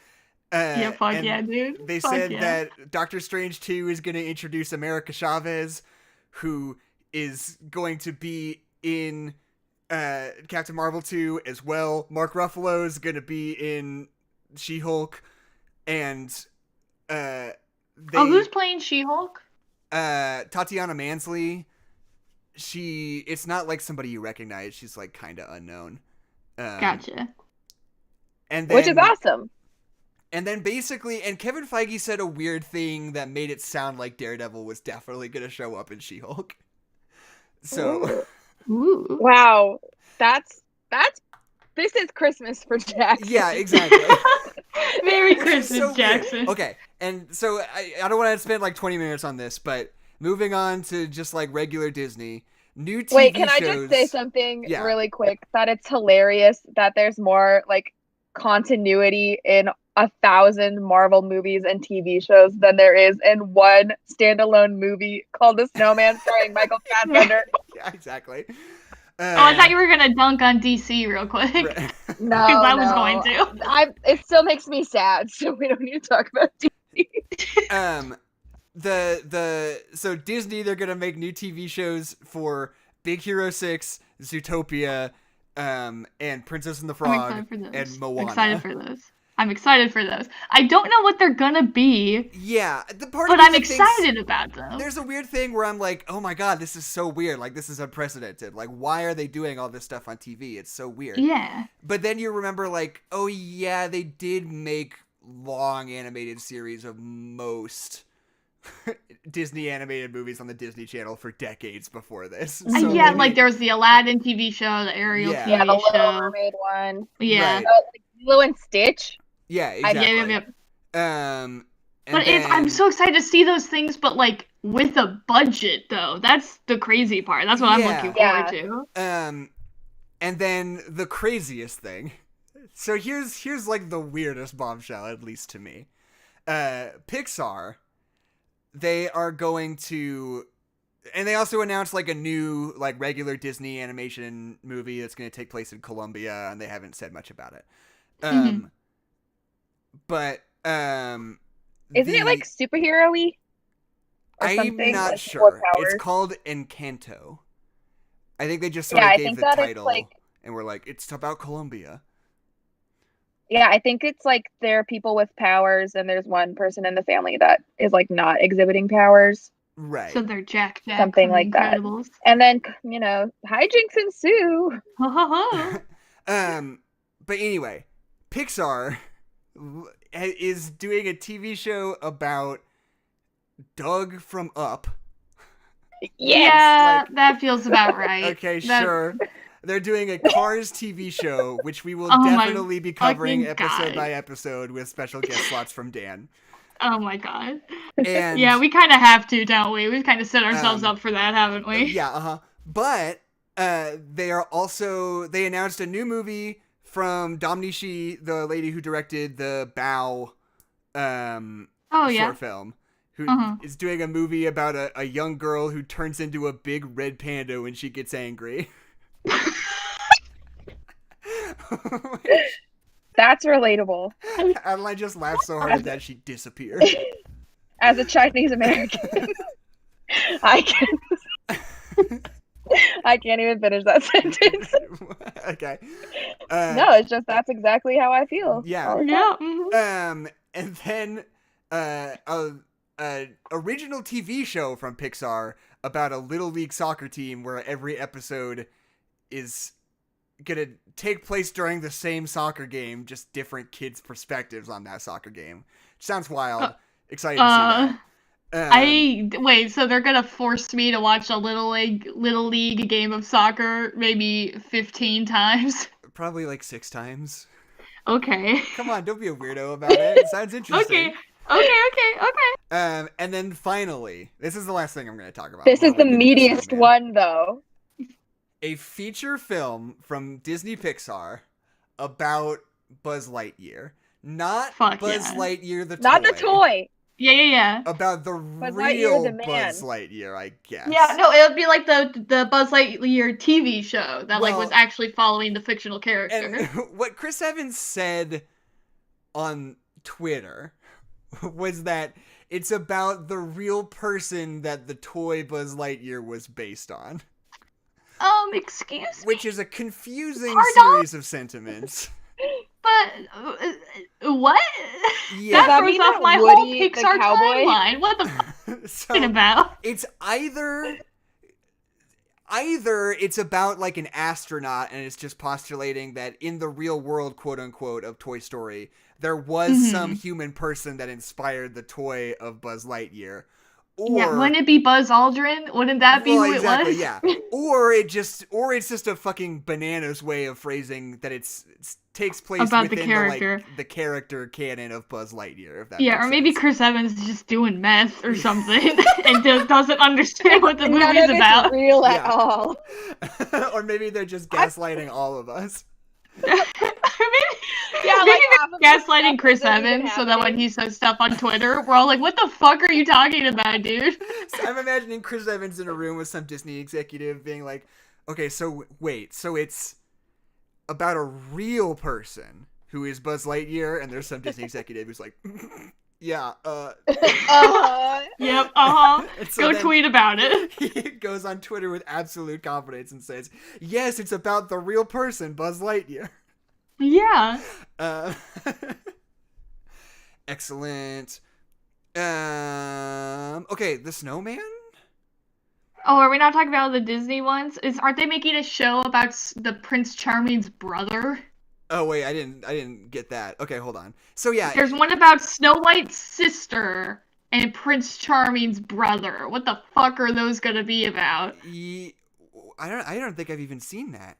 Dude. They said that Doctor Strange 2 is going to introduce America Chavez, who is going to be in Captain Marvel 2 as well. Mark Ruffalo is going to be in She-Hulk, and who's playing She-Hulk? Tatiana Mansley. It's not like somebody you recognize. She's like kind of unknown. Gotcha. And then, which is awesome. And then basically, and Kevin Feige said a weird thing that made it sound like Daredevil was definitely going to show up in She-Hulk. So, Ooh. Wow, this is Christmas for Jackson. Yeah, exactly. Merry Christmas, so Jackson. Weird. Okay, and so I don't want to spend like 20 minutes on this, but moving on to just like regular Disney, new TV Wait, can shows. I just say something really quick? That it's hilarious that there's more like continuity in 1,000 Marvel movies and TV shows than there is in one standalone movie called The Snowman starring Michael Fassbender. Yeah, exactly. I thought you were gonna dunk on DC real quick. No, I was going to. It still makes me sad, so we don't need to talk about DC. So Disney, they're gonna make new TV shows for Big Hero 6, Zootopia, and Princess and the Frog, and Moana. I'm excited for those. I don't know what they're gonna be. Yeah, but I'm excited about them. There's a weird thing where I'm like, oh my god, this is so weird. Like, this is unprecedented. Like, why are they doing all this stuff on TV? It's so weird. Yeah. But then you remember, like, oh yeah, they did make long animated series of most Disney animated movies on the Disney Channel for decades before this. So like there was the Aladdin TV show, the Ariel TV the show. Little Mermaid one. Yeah. Right. Like Lilo and Stitch. Yeah, exactly. I'm so excited to see those things, but like with a budget though. That's the crazy part. That's what I'm looking forward to. And then the craziest thing. So here's like the weirdest bombshell, at least to me. Pixar, they are going to, and they also announced like a new like regular Disney animation movie that's going to take place in Colombia, and they haven't said much about it. But isn't it like superhero-y? I'm not like sure. It's called Encanto. I think they just sort of gave the title and were like, it's about Colombia. Yeah, I think it's like there are people with powers, and there's one person in the family that is like not exhibiting powers. Right. So they're Jack something like that. And then hijinks ensue. But anyway, Pixar is doing a TV show about Doug from Up. Yes. Yeah, that feels about right. Okay, sure. They're doing a Cars TV show, which we will definitely be covering episode by episode with special guest slots from Dan. Oh my god. And yeah, we kind of have to, don't we? We've kind of set ourselves up for that, haven't we? Yeah, But they announced a new movie from Domhney Shi, the lady who directed the Bow short film, who is doing a movie about a young girl who turns into a big red panda when she gets angry. That's relatable. Adeline just laughed so hard at that she disappeared. As a Chinese American, I can't even finish that sentence. Okay. No, it's just that's exactly how I feel. Yeah. Yeah. Mm-hmm. And then a original TV show from Pixar about a Little League soccer team where every episode is gonna take place during the same soccer game, just different kids' perspectives on that soccer game. Sounds wild. Excited to see that. Wait, so they're gonna force me to watch a little league game of soccer maybe 15 times? Probably like 6 times. Okay. Come on, don't be a weirdo about it. It sounds interesting. Okay. And then finally, this is the last thing I'm going to talk about. This is the meatiest one, though. A feature film from Disney Pixar about Buzz Lightyear. Not Buzz Lightyear the toy. Not the toy. Yeah. About the Buzz real Lightyear, the man. Buzz Lightyear, I guess. Yeah, no, it would be like the Buzz Lightyear TV show that was actually following the fictional character. And what Chris Evans said on Twitter was that it's about the real person that the toy Buzz Lightyear was based on. Excuse me? Which is a confusing Pardon? series of sentiments. But, what? Yeah. That throws off my whole Pixar timeline. What the f*** are you about? It's either it's about like an astronaut and it's just postulating that in the real world, quote unquote, of Toy Story, there was some human person that inspired the toy of Buzz Lightyear. Or, wouldn't it be Buzz Aldrin? Wouldn't that be who it was? Yeah. Or it's just a fucking bananas way of phrasing that it takes place about within the character canon of Buzz Lightyear. If that makes or maybe sense. Chris Evans is just doing meth or something and just doesn't understand what the movie's None of it's about. real at all. Or maybe they're just gaslighting all of us. Maybe gaslighting Chris Evans so that when he says stuff on Twitter, we're all like, what the fuck are you talking about, dude? So I'm imagining Chris Evans in a room with some Disney executive being like, okay, so wait, so it's about a real person who is Buzz Lightyear, and there's some Disney executive who's like, yeah, Yep, so go tweet about it. He goes on Twitter with absolute confidence and says, yes, it's about the real person, Buzz Lightyear. Yeah. Excellent. Okay, the Snowman? Oh, are we not talking about the Disney ones? Aren't they making a show about the Prince Charming's brother? Oh wait, I didn't get that. Okay, hold on. So yeah, there's one about Snow White's sister and Prince Charming's brother. What the fuck are those gonna be about? I don't think I've even seen that.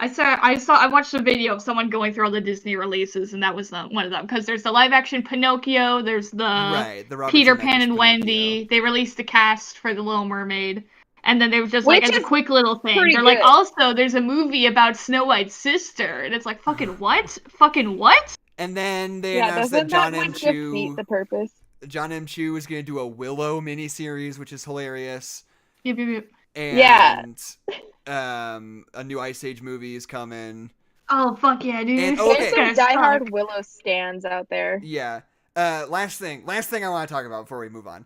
I watched a video of someone going through all the Disney releases, and that was one of them. Because there's the live action Pinocchio, there's the Peter Pan and Wendy. They released the cast for The Little Mermaid, and then they were just like as a quick little thing. They're like, also there's a movie about Snow White's sister, and it's like fucking what? And then they announced that John M. Chu. Defeat the purpose. John M. Chu is going to do a Willow miniseries, which is hilarious. Yep. And a new Ice Age movie is coming. Oh fuck yeah, dude! And, there's some diehard Willow stands out there. Yeah. Last thing I want to talk about before we move on.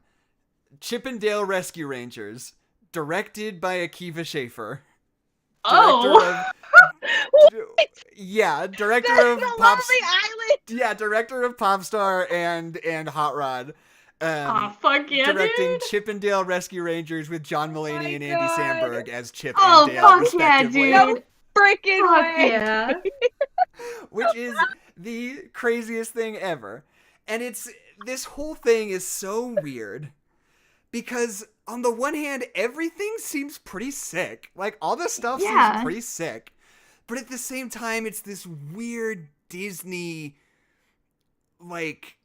Chip and Dale Rescue Rangers, directed by Akiva Schaffer. Director of Popstar and Hot Rod. Fuck yeah, directing dude. Chip and Dale Rescue Rangers with John Mulaney and Andy Samberg as Chip and Dale, respectively. Yeah, dude. No freaking way. Yeah. Which is the craziest thing ever. And this whole thing is so weird because on the one hand, everything seems pretty sick. Like all the stuff seems pretty sick. But at the same time, it's this weird Disney like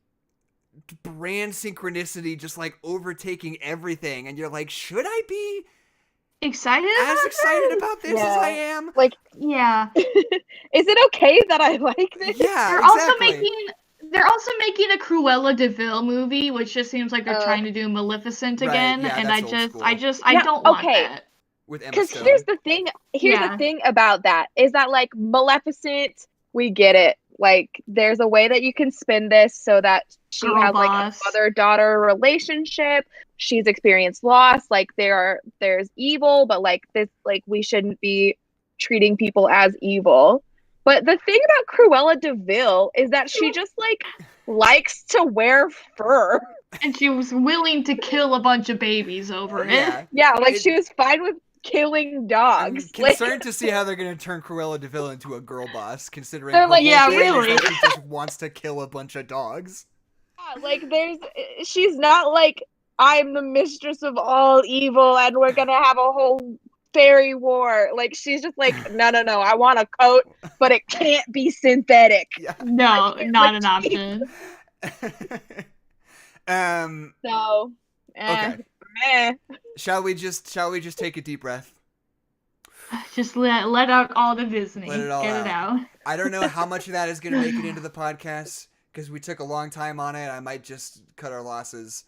brand synchronicity just like overtaking everything, and you're like, should I be excited about this as I am? Like, yeah. Is it okay that I like this? Yeah, They're also making a Cruella de Vil movie, which just seems like they're trying to do Maleficent again, and I don't want that. With Emma Because Stone. here's the thing about that is that like Maleficent we get it. Like, there's a way that you can spin this so that she Girl has like boss. a mother-daughter relationship. She's experienced loss. Like, there's evil, but like this, like we shouldn't be treating people as evil. But the thing about Cruella de Vil is that she just like likes to wear fur. And she was willing to kill a bunch of babies over it. Yeah. Yeah, like she was fine with killing I'm dogs. Like, concerned to see how they're going to turn Cruella de Vil into a girl boss, considering They're her like, whole yeah, thing really. is that she just wants to kill a bunch of dogs. yeah, like she's not like, I'm the mistress of all evil and we're gonna have a whole fairy war. Like, she's just like, no, I want a coat, but it can't be synthetic. Yeah. No, It's not like, an option. So, Okay. meh. Shall we just take a deep breath? Just let out all the Disney. Let it all Get it out. I don't know how much of that is going to make it into the podcast because we took a long time on it. I might just cut our losses,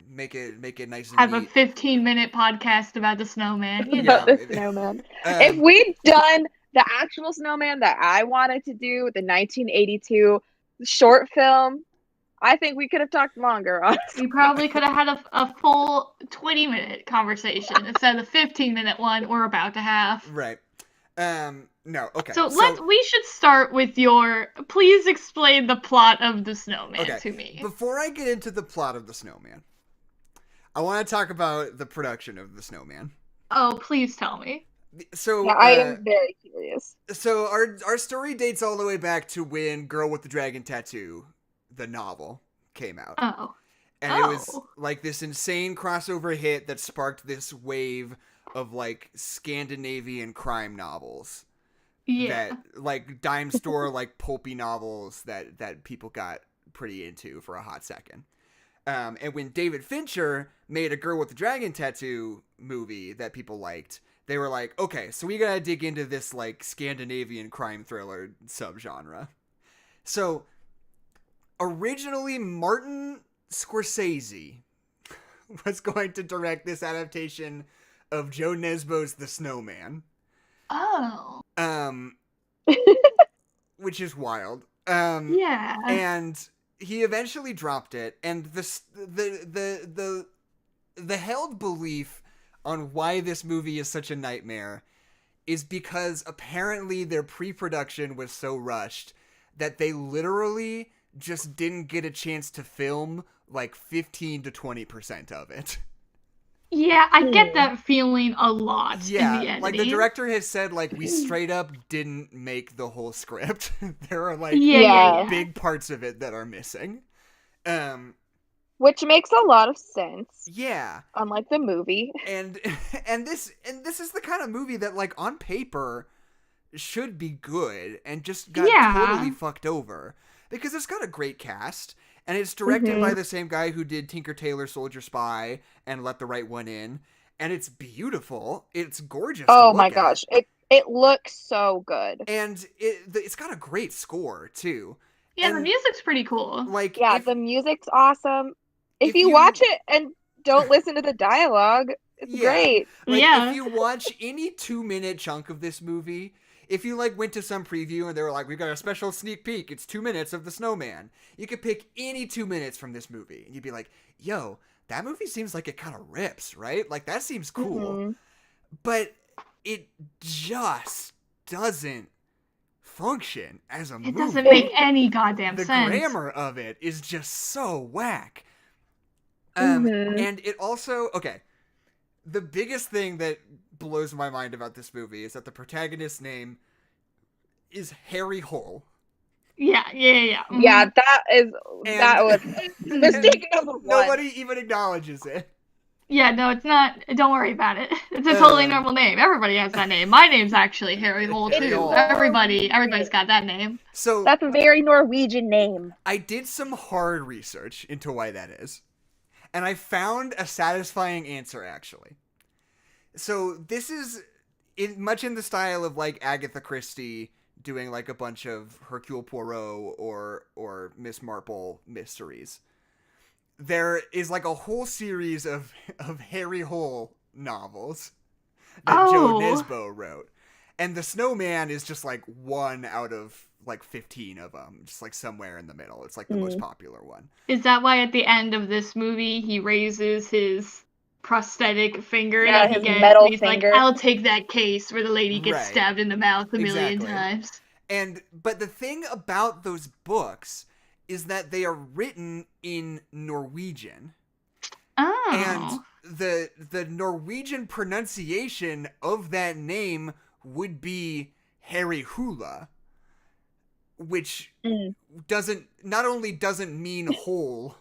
make it nice and Have a neat. 15-minute podcast about the snowman. You Yeah. know. The snowman. If we'd done the actual snowman that I wanted to do, the 1982 short film, I think we could have talked longer, honestly. We probably could have had a full 20-minute conversation instead of the 15-minute one we're about to have. Right. No. Okay. So we should start with please explain the plot of the snowman to me. Before I get into the plot of the Snowman, I want to talk about the production of the Snowman. Oh, please tell me. So Yeah, I am very curious. So our story dates all the way back to when Girl with the Dragon Tattoo, the novel, came out. Oh. And it was like this insane crossover hit that sparked this wave of like Scandinavian crime novels. Yeah. That like dime store like pulpy novels that people got pretty into for a hot second. And when David Fincher made a Girl with the Dragon Tattoo movie that people liked, they were like, okay, so we gotta dig into this like Scandinavian crime thriller subgenre. So originally Martin Scorsese was going to direct this adaptation of Joe Nesbo's The Snowman. Oh. Which is wild. Yeah. And he eventually dropped it, and the held belief on why this movie is such a nightmare is because apparently their pre-production was so rushed that they literally just didn't get a chance to film like 15 to 20% of it. Yeah, I get that feeling a lot in the editing. Like the director has said, like, we straight up didn't make the whole script. There are like big parts of it that are missing. Which makes a lot of sense. Yeah. Unlike the movie. And this is the kind of movie that like on paper should be good and just got totally fucked over. Because it's got a great cast. And it's directed by the same guy who did Tinker Tailor Soldier Spy and Let the Right One In. And it's beautiful. It's gorgeous. Oh my gosh. It looks so good. And it's got a great score too. Yeah, and the music's pretty cool. Like, the music's awesome. If you watch it and don't listen to the dialogue, it's great. Like, if you watch any 2-minute chunk of this movie, if you like went to some preview and they were like, we've got a special sneak peek, it's 2 minutes of the Snowman. You could pick any 2 minutes from this movie and you'd be like, yo, that movie seems like it kind of rips, right? Like that seems cool. But it just doesn't function as a movie. It doesn't make any goddamn sense. The grammar of it is just so whack. And it also, the biggest thing that blows my mind about this movie is that the protagonist's name is Harry Hole. Yeah. Yeah, that was mistake number one. Nobody even acknowledges it. Yeah, no, it's not. Don't worry about it. It's a totally normal name. Everybody has that name. My name's actually Harry Hole too. Everybody's got that name. So that's a very Norwegian name. I did some hard research into why that is. And I found a satisfying answer, actually. So this is much in the style of like Agatha Christie doing like a bunch of Hercule Poirot or Miss Marple mysteries. There is like a whole series of Harry Hole novels that Joe Nesbo wrote. And the Snowman is just like one out of like 15 of them, just like somewhere in the middle. It's like the most popular one. Is that why at the end of this movie he raises his prosthetic finger Yeah, that he his gets? metal And he's finger. like, I'll take that case where the lady gets Right. stabbed in the mouth a million Exactly. times. But the thing about those books is that they are written in Norwegian. Oh. And the Norwegian pronunciation of that name would be Harry Hula, which not only doesn't mean hole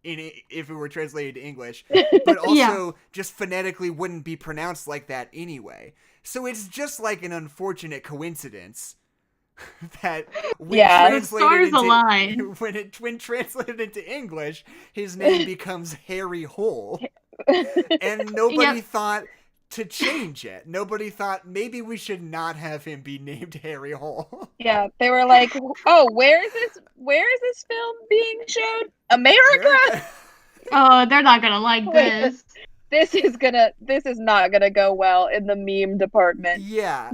if it were translated to English, but also just phonetically wouldn't be pronounced like that anyway. So it's just like an unfortunate coincidence that when when translated into English, his name becomes Harry Hole. And nobody thought to change it. Nobody thought maybe we should not have him be named Harry Hole. Yeah, they were like, "Oh, where is this film being showed? America?" Oh, they're not gonna like this. This is not gonna go well in the meme department. Yeah.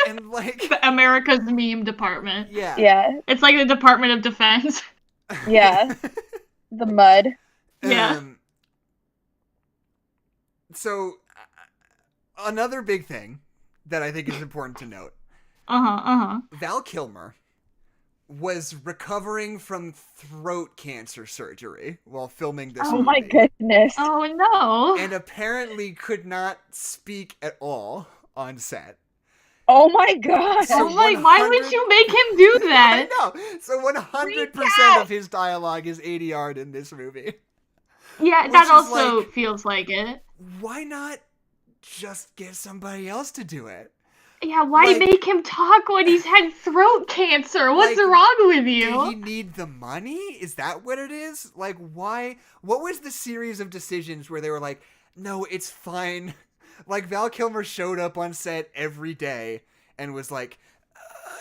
And like the America's meme department. Yeah. Yeah. It's like the Department of Defense. Yeah. The mud. Yeah. So another big thing that I think is important to note. Val Kilmer was recovering from throat cancer surgery while filming this movie. Oh my goodness. Oh no. And apparently could not speak at all on set. Oh my god. So why would you make him do that? I know. So 100% of his dialogue is ADR'd in this movie. Yeah, that also feels like it. Why not just get somebody else to do it? Yeah, why make him talk when he's had throat cancer? What's wrong with you? Did he need the money? Is that what it is? Like, why? What was the series of decisions where they were like, no, it's fine. Like, Val Kilmer showed up on set every day and was like,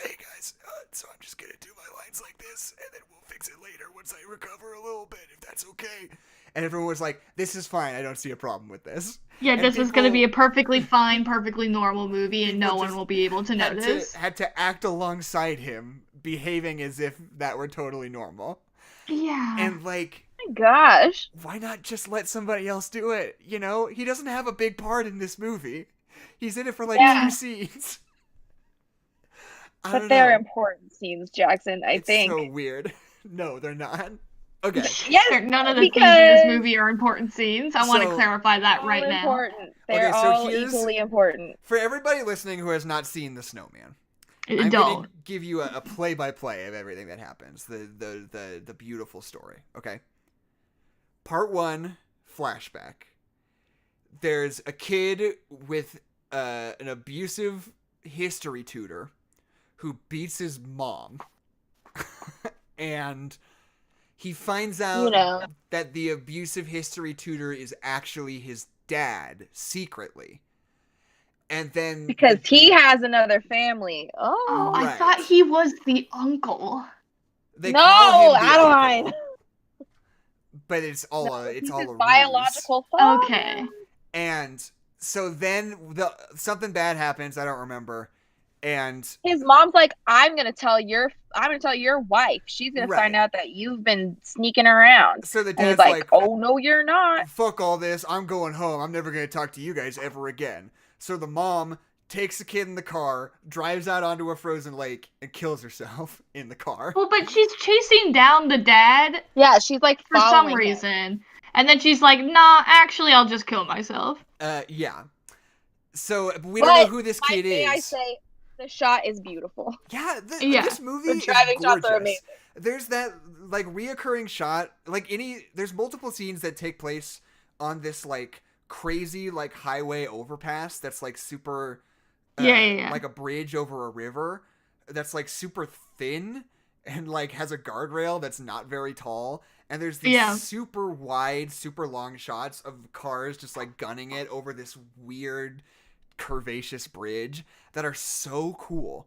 hey guys, so I'm just gonna do my lines like this, and then we'll fix it later once I recover a little bit, if that's okay. And everyone was like, this is fine, I don't see a problem with this. Yeah, this is gonna be a perfectly fine, perfectly normal movie, and no one will be able to notice. Had to act alongside him, behaving as if that were totally normal. Yeah. And like... my gosh. Why not just let somebody else do it? You know, he doesn't have a big part in this movie. He's in it for like 2 scenes. But they're important scenes, Jackson, I think. It's so weird. No, they're not. Okay. Yes, none of the scenes in this movie are important scenes. I want to clarify that right now. Important. They're all equally important. For everybody listening who has not seen The Snowman, I'm going to give you a play-by-play of everything that happens. The beautiful story. Okay. Part 1, flashback. There's a kid with an abusive history tutor who beats his mom. And he finds out that the abusive history tutor is actually his dad, secretly. And then... because he has another family. Oh, right. I thought he was the uncle. They call him the Adeline. uncle. But it's all it's all his a biological ruse. father. Okay. And so then something bad happens. I don't remember. And his mom's like, I'm gonna tell your wife. She's gonna find out that you've been sneaking around. So the and dad's he's like, oh no, you're not. Fuck all this. I'm going home. I'm never gonna talk to you guys ever again. So the mom takes the kid in the car, drives out onto a frozen lake, and kills herself in the car. Well, but she's chasing down the dad. Yeah, she's like for some reason. And then she's like, nah, actually, I'll just kill myself. Yeah. So we don't know who this kid is. I say the shot is beautiful. Yeah, this movie is driving shots are gorgeous. amazing. There's that like reoccurring shot, there's multiple scenes that take place on this like crazy like highway overpass that's like super like a bridge over a river that's like super thin and like has a guardrail that's not very tall, and there's these super wide, super long shots of cars just like gunning it over this weird curvaceous bridge that are so cool.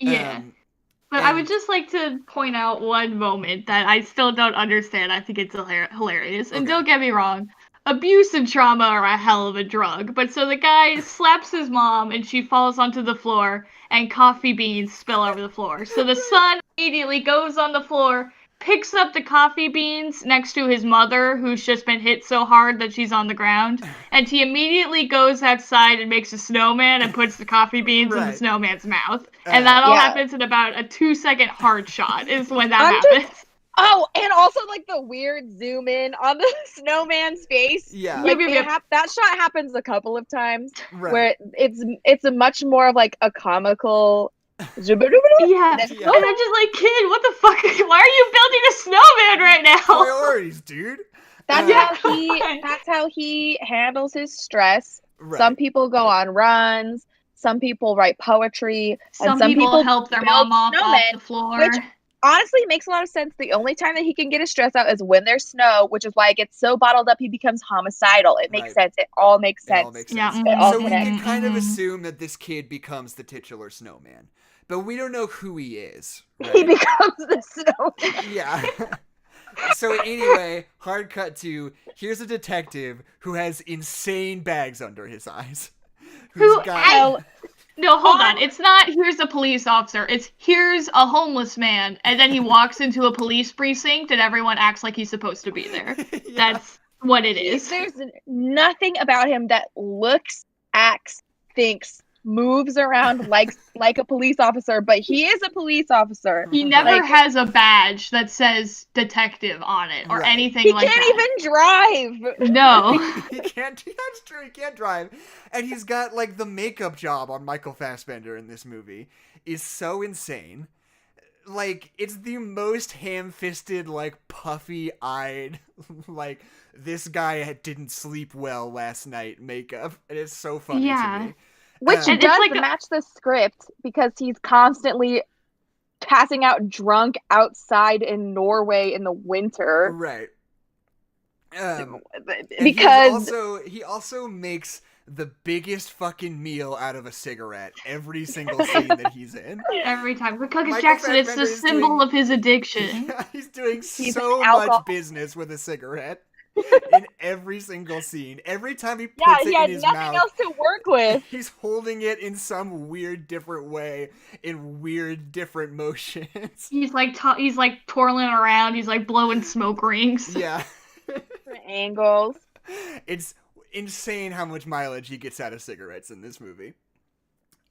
But I would just like to point out one moment that I still don't understand. I think it's hilarious. And don't get me wrong, abuse and trauma are a hell of a drug. But so the guy slaps his mom and she falls onto the floor and coffee beans spill over the floor. So the son immediately goes on the floor, picks up the coffee beans next to his mother, who's just been hit so hard that she's on the ground, and he immediately goes outside and makes a snowman and puts the coffee beans in the snowman's mouth. And that all happens in about a 2-second hard shot is when that happens. Oh, and also like the weird zoom in on the snowman's face. Yeah, like that shot happens a couple of times, where it's a much more of like a comical. Yeah, and I'm just like, kid, what the fuck? Why are you building a snowman right now? Priorities, dude. That's how he handles his stress. Right. Some people go on runs. Some people write poetry. And some people help their mom off the floor. Which honestly makes a lot of sense. The only time that he can get his stress out is when there's snow, which is why it gets so bottled up he becomes homicidal. It makes sense. It all makes sense. Yeah. So we can kind of assume that this kid becomes the titular snowman. But we don't know who he is. Right? He becomes the snowman. Yeah. So anyway, hard cut to, here's a detective who has insane bags under his eyes. No, hold on. It's not, here's a police officer. It's, here's a homeless man. And then he walks into a police precinct and everyone acts like he's supposed to be there. That's what it is. There's nothing about him that looks, acts, thinks, moves around like a police officer, but he is a police officer. He never has a badge that says detective on it or anything like that. He can't even drive. No. He can't. That's true. He can't drive. And he's got like the makeup job on Michael Fassbender in this movie is so insane. Like, it's the most ham-fisted, like, puffy-eyed, like, this guy didn't sleep well last night makeup. And it's so funny to me. Which does match the script because he's constantly passing out drunk outside in Norway in the winter. Right. Because he also makes the biggest fucking meal out of a cigarette every single scene that he's in. Every time. Because Jackson, it's the symbol of his addiction. Yeah, he's doing so much business with a cigarette. In every single scene. Every time he puts it in his mouth. Yeah, he had nothing else to work with. He's holding it in some weird different way, in weird different motions. He's like twirling around, he's like blowing smoke rings. Yeah. Different angles. It's insane how much mileage he gets out of cigarettes in this movie.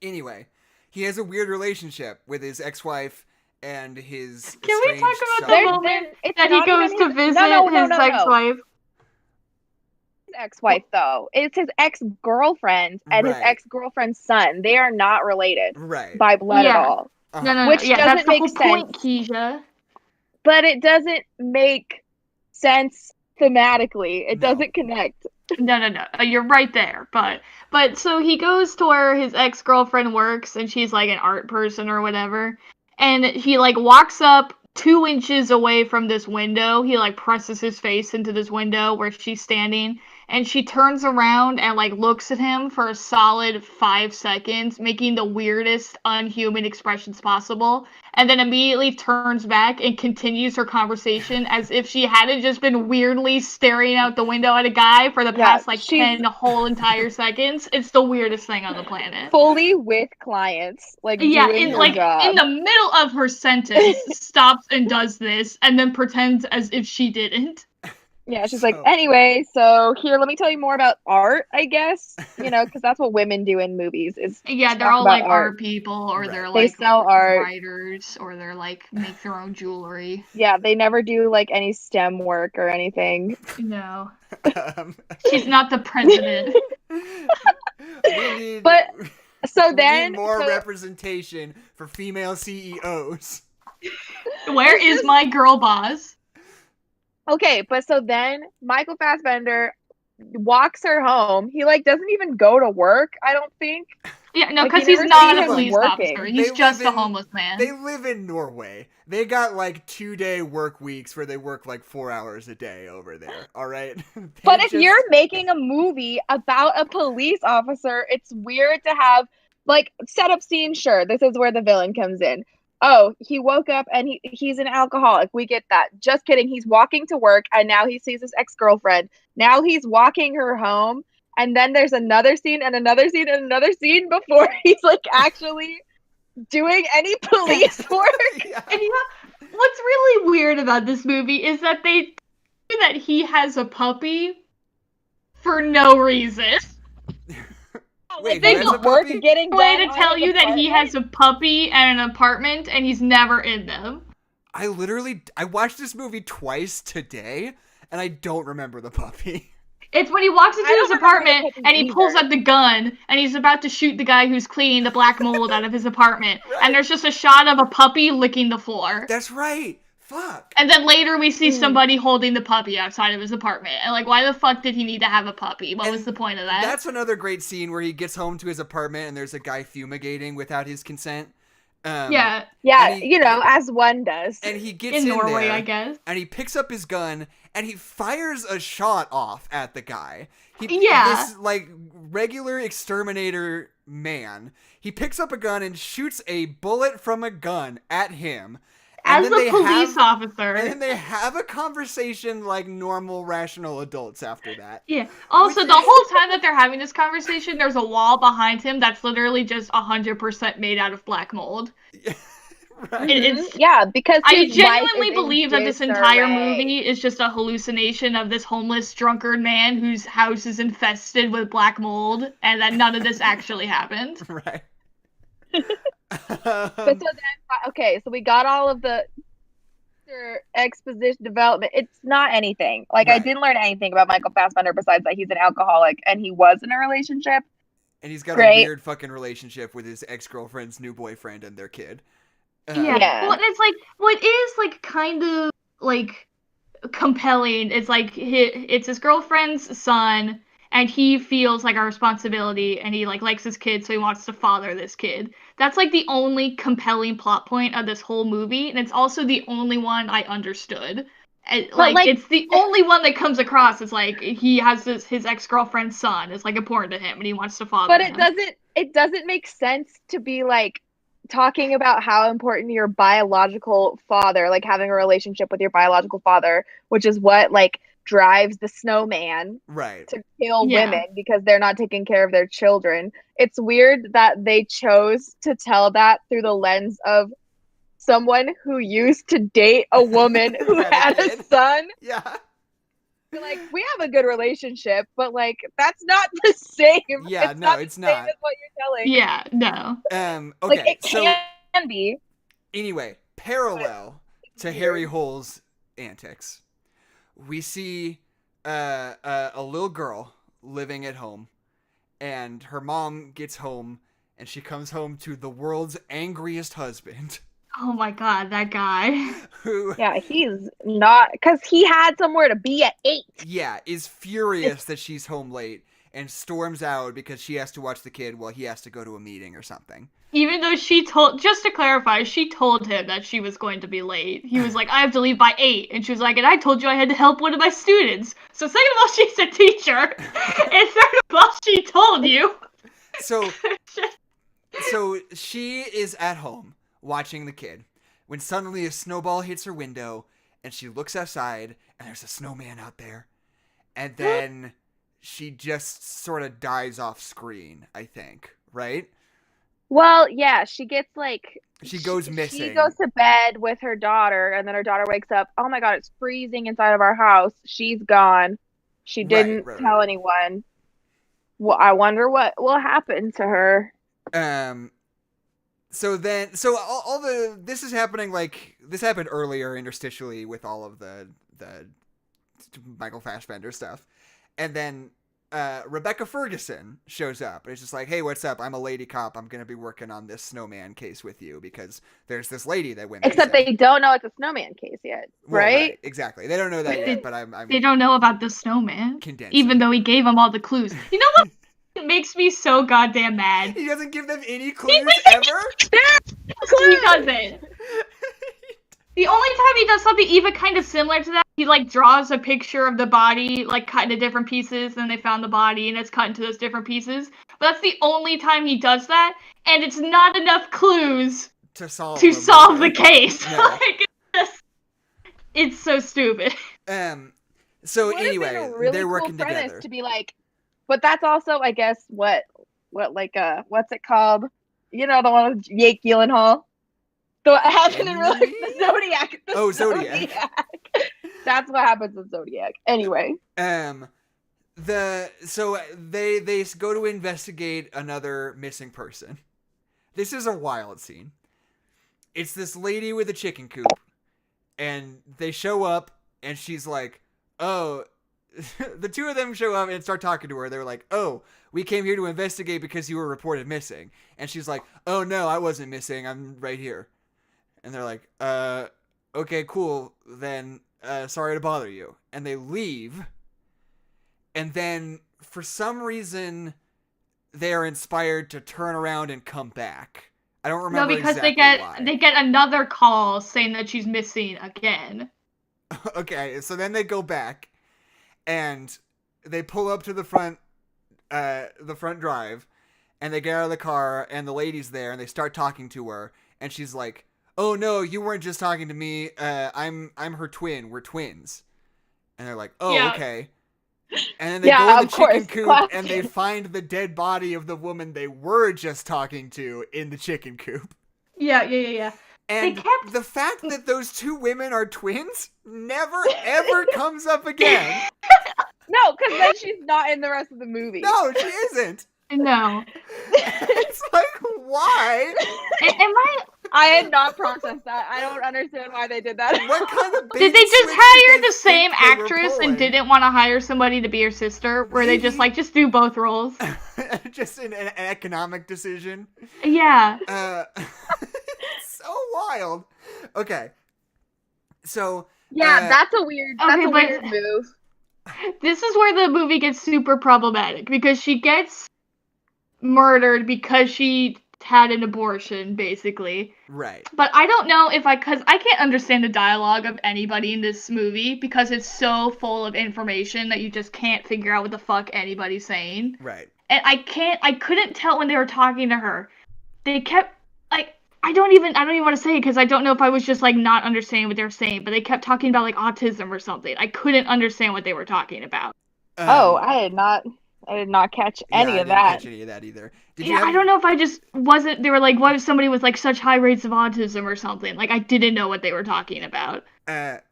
Anyway, he has a weird relationship with his ex-wife and his Can we talk about son. the moment that he goes to visit his ex-wife? Ex-wife though, it's his ex-girlfriend and his ex-girlfriend's son. They are not related by blood at all. Which doesn't make sense. Point, Keisha. But it doesn't make sense thematically. It doesn't connect. No. You're right there. But so he goes to where his ex-girlfriend works and she's like an art person or whatever. And he like walks up 2 inches away from this window. He like presses his face into this window where she's standing. And she turns around and, like, looks at him for a solid 5 seconds, making the weirdest, unhuman expressions possible. And then immediately turns back and continues her conversation as if she hadn't just been weirdly staring out the window at a guy for the past, 10 whole entire seconds. It's the weirdest thing on the planet. Fully with clients. Doing her job. In the middle of her sentence, stops and does this, and then pretends as if she didn't. Yeah, she's like, anyway, so here, let me tell you more about art, I guess. Because that's what women do in movies. They're all like art people, or they're like they sell art. Writers, or they're like make their own jewelry. Yeah, they never do like any STEM work or anything. No. She's not the president. We need more representation for female CEOs. Where is my girl boss? Okay, but so then Michael Fassbender walks her home. He doesn't even go to work, I don't think. Yeah, no, because he's not a police officer. He's just a homeless man. They live in Norway. They got 2-day work weeks where they work 4 hours a day over there. All right. But if you're making a movie about a police officer, it's weird to have setup scene. Sure, this is where the villain comes in. oh, he woke up and he's an alcoholic. We get that. Just kidding. He's walking to work and now he sees his ex-girlfriend. Now he's walking her home. And then there's another scene and another scene and another scene before he's like actually doing any police work. Yeah. And what's really weird about this movie is that they say that he has a puppy for no reason. Wait, they who has a work puppy? getting Way done to on tell his you that he apartment? has a puppy and an apartment and he's never in them. I watched this movie twice today, and I don't remember the puppy. It's when he walks into I don't his remember the apartment puppy and he pulls either. out the gun and he's about to shoot the guy who's cleaning the black mold out of his apartment. Right. And there's just a shot of a puppy licking the floor. That's right. Fuck. And then later we see somebody holding the puppy outside of his apartment. And like, why the fuck did he need to have a puppy? What was the point of that? That's another great scene where he gets home to his apartment and there's a guy fumigating without his consent. Yeah. Yeah, and he- you know, as one does. And he gets In Norway, there, I guess. and he picks up his gun and he fires a shot off at the guy. Yeah. This like regular exterminator man. He picks up a gun and shoots a bullet from a gun at him. As then a they police have- officer. And then they have a conversation like normal, rational adults after that. Yeah. Also, the whole time that they're having this conversation, there's a wall behind him that's literally just 100% made out of black mold. Right. It's Yeah, because I his genuinely wife is believe in that this entire disarray. movie is just a hallucination of this homeless drunkard man whose house is infested with black mold, and that none of this actually happened. Right. But so then, okay, so we got all of the exposition development. It's not anything. Like, I Right. didn't learn anything about Michael Fassbender besides that he's an alcoholic and he was in a relationship. And he's got a Great. weird fucking relationship with his ex-girlfriend's new boyfriend and their kid. Yeah. Well, it's like what is like kind of like compelling. It's like it's his girlfriend's son, and he feels like a responsibility, and he like likes his kid, so he wants to father this kid. That's like the only compelling plot point of this whole movie, and it's also the only one I understood. Like it's the only one that comes across. It's like he has his ex-girlfriend's son. It's like important to him, and he wants to father But him. it doesn't make sense to be like talking about how important your biological father, like having a relationship with your biological father, which is what like drives the snowman Right. to kill Yeah. women because they're not taking care of their children. It's weird that they chose to tell that through the lens of someone who used to date a woman who Had a had a kid. son. Yeah. You're like, we have a good relationship, but like that's not the same. Yeah, it's no, not it's the same not. as what you're telling. Yeah, no. Okay, Like it so can be. anyway, parallel to Harry Hole's antics, we see a little girl living at home, and her mom gets home, and she comes home to the world's angriest husband, Oh my god, that guy. who Yeah, he's not because he had somewhere to be at 8. is furious that she's home late and storms out because she has to watch the kid while he has to go to a meeting or something. Even though just to clarify, she told him that she was going to be late. He was like, I have to leave by 8. And she was like, and I told you I had to help one of my students. So second of all, she's a teacher. And third of all, she told you. So she is at home watching the kid when suddenly a snowball hits her window and she looks outside and there's a snowman out there. And then she just sort of dies off screen, I think, right? Well, yeah, she gets like She goes missing. She goes to bed with her daughter, and then her daughter wakes up. Oh my god, it's freezing inside of our house. She's gone. She didn't tell anyone. Well, I wonder what will happen to her. So all the this is happening like this happened earlier interstitially with all of the Michael Fassbender stuff, and then Rebecca Ferguson shows up and it's just like, hey, what's up? I'm a lady cop. I'm gonna be working on this snowman case with you because there's this lady that went. Except they don't know it's a snowman case yet, right? Exactly. They don't know that yet, but I'm They don't know about the snowman, condensing. even though he gave them all the clues. You know what? It makes me so goddamn mad. He doesn't give them any clues ever. He doesn't. The only time he does something even kind of similar to that, he like draws a picture of the body, like cut into different pieces, and they found the body, and it's cut into those different pieces. But that's the only time he does that, and it's not enough clues solve the case. No. Like, it's so stupid. So Would have been anyway, a really they're cool working premise together. to be like, but that's also, I guess, what like what's it called? You know, the one with Jake Gyllenhaal. So it happened in real life. The Zodiac. Zodiac. That's what happens in Zodiac. Anyway. So they go to investigate another missing person. This is a wild scene. It's this lady with a chicken coop, and they show up, and she's like, "Oh," the two of them show up and start talking to her. They're like, "Oh, we came here to investigate because you were reported missing," and she's like, "Oh no, I wasn't missing. I'm right here." And they're like, okay, cool. Then, sorry to bother you. And they leave. And then, for some reason, they are inspired to turn around and come back. I don't remember because exactly they get another call saying that she's missing again. Okay, so then they go back, and they pull up to the front drive, and they get out of the car, and the lady's there, and they start talking to her, and she's like, "Oh no, you weren't just talking to me. I'm her twin. We're twins." And they're like, "Oh, yeah. Okay." And then they go in the chicken coop and they find the dead body of the woman they were just talking to in the chicken coop. Yeah. And the fact that those two women are twins never ever comes up again. No, because then she's not in the rest of the movie. No, she isn't. No. It's like, why? I had not processed that. I don't understand why they did that. What kind of did they just hire the same actress and didn't want to hire somebody to be her sister? Where they just just do both roles? Just an economic decision. Yeah. It's so wild. Okay. So that's a weird move. This is where the movie gets super problematic because she gets murdered because she had an abortion, basically. Right. But I don't know because I can't understand the dialogue of anybody in this movie because it's so full of information that you just can't figure out what the fuck anybody's saying. Right. And I couldn't tell when they were talking to her. They kept, I don't even want to say it because I don't know if I was just, not understanding what they were saying, but they kept talking about, autism or something. I couldn't understand what they were talking about. I did not catch any of that. I didn't catch any of that either. I don't know if I just wasn't. They were like, "What if somebody with such high rates of autism or something?" I didn't know what they were talking about.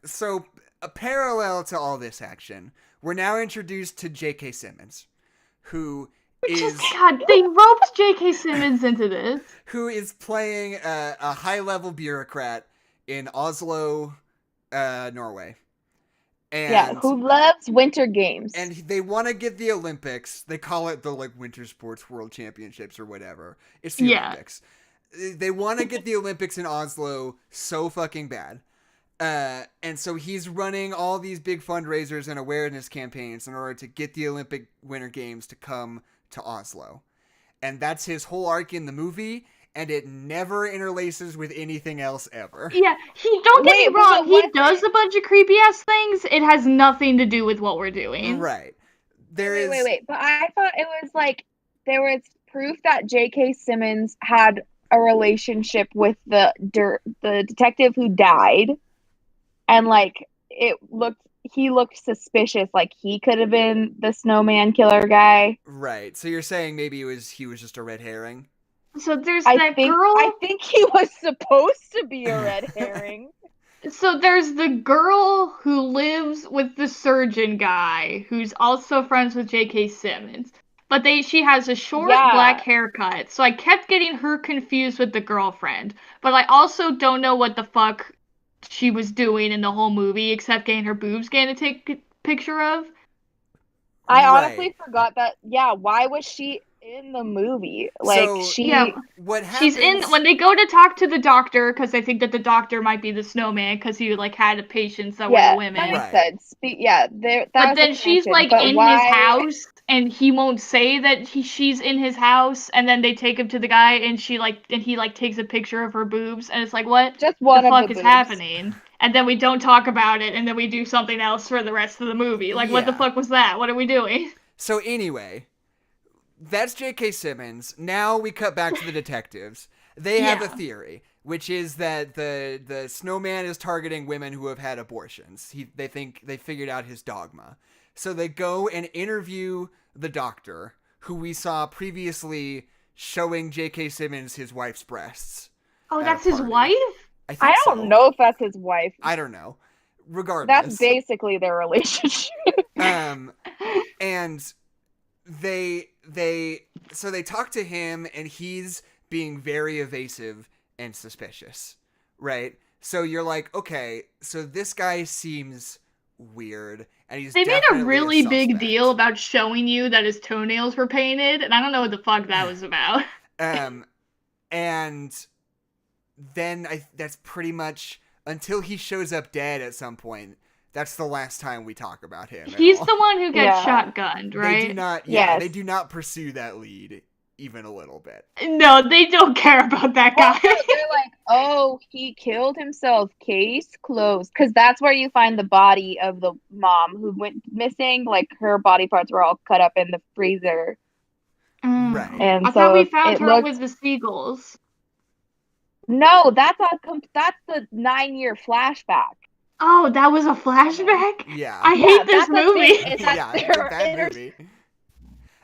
So a parallel to all this action, we're now introduced to J.K. Simmons, who is God. They roped J.K. Simmons into this. Who is playing a high-level bureaucrat in Oslo, Norway. And, who loves winter games. And they want to get the Olympics. They call it the Winter Sports World Championships or whatever. It's the Olympics. They want to get the Olympics in Oslo so fucking bad. And so he's running all these big fundraisers and awareness campaigns in order to get the Olympic Winter Games to come to Oslo. And that's his whole arc in the movie. And it never interlaces with anything else ever. Yeah, don't get me wrong, he does a bunch of creepy ass things. It has nothing to do with what we're doing. Right. Wait. But I thought it was there was proof that J.K. Simmons had a relationship with the detective who died. And he looked suspicious, he could have been the Snowman killer guy. Right. So you're saying maybe he was just a red herring? So there's girl. I think he was supposed to be a red herring. So there's the girl who lives with the surgeon guy, who's also friends with J.K. Simmons. But she has a short black haircut, so I kept getting her confused with the girlfriend. But I also don't know what the fuck she was doing in the whole movie, except getting her boobs to take a picture of. I honestly forgot that. Yeah, why was she in the movie? What happens? She's in when they go to talk to the doctor because they think that the doctor might be the Snowman because he had patients that were women. That makes sense. But then she's in his house and he won't say that she's in his house, and then they take him to the guy and he takes a picture of her boobs, and it's what just one the of fuck the is boobs. happening? And then we don't talk about it, and then we do something else for the rest of the movie. What the fuck was that? What are we doing? So anyway, that's J.K. Simmons. Now we cut back to the detectives. They have a theory, which is that the Snowman is targeting women who have had abortions. They think they figured out his dogma. So they go and interview the doctor, who we saw previously showing J.K. Simmons his wife's breasts. Oh, that's his wife? I don't know if that's his wife. I don't know. Regardless. That's basically their relationship. And they talk to him, and he's being very evasive and suspicious, right? So you're like, okay, so this guy seems weird, and he's They made a really big suspect. deal about showing you that his toenails were painted, and I don't know what the fuck that was about. And then that's pretty much until he shows up dead at some point. That's the last time we talk about him. He's the one who gets shotgunned, right? They do not. Yeah, they do not pursue that lead even a little bit. No, they don't care about that guy. They're like, oh, he killed himself. Case closed. Because that's where you find the body of the mom who went missing. Like, her body parts were all cut up in the freezer. Right. And I thought we found her with the seagulls. No, that's the 9-year flashback. Oh, that was a flashback? Yeah. I hate this movie. It's a bad movie.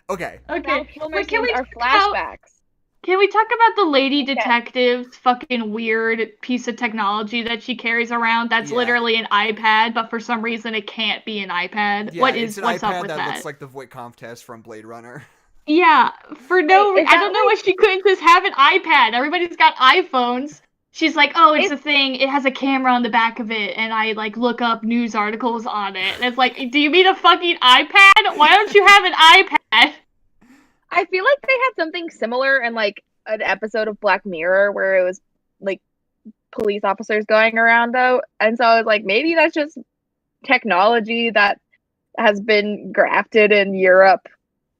Okay. Wait, can we talk flashbacks? Can we talk about the lady detective's fucking weird piece of technology that she carries around? That's literally an iPad, but for some reason it can't be an iPad. Yeah, what's iPad up with that? Looks like the Voight-Kampff test from Blade Runner. Yeah, for no reason. I don't know why she couldn't just have an iPad. Everybody's got iPhones. She's like, oh, it's a thing. It has a camera on the back of it, and I, like, look up news articles on it. And it's like, do you mean a fucking iPad? Why don't you have an iPad? I feel like they had something similar in, like, an episode of Black Mirror where it was, like, police officers going around, though. And so I was like, maybe that's just technology that has been grafted in Europe.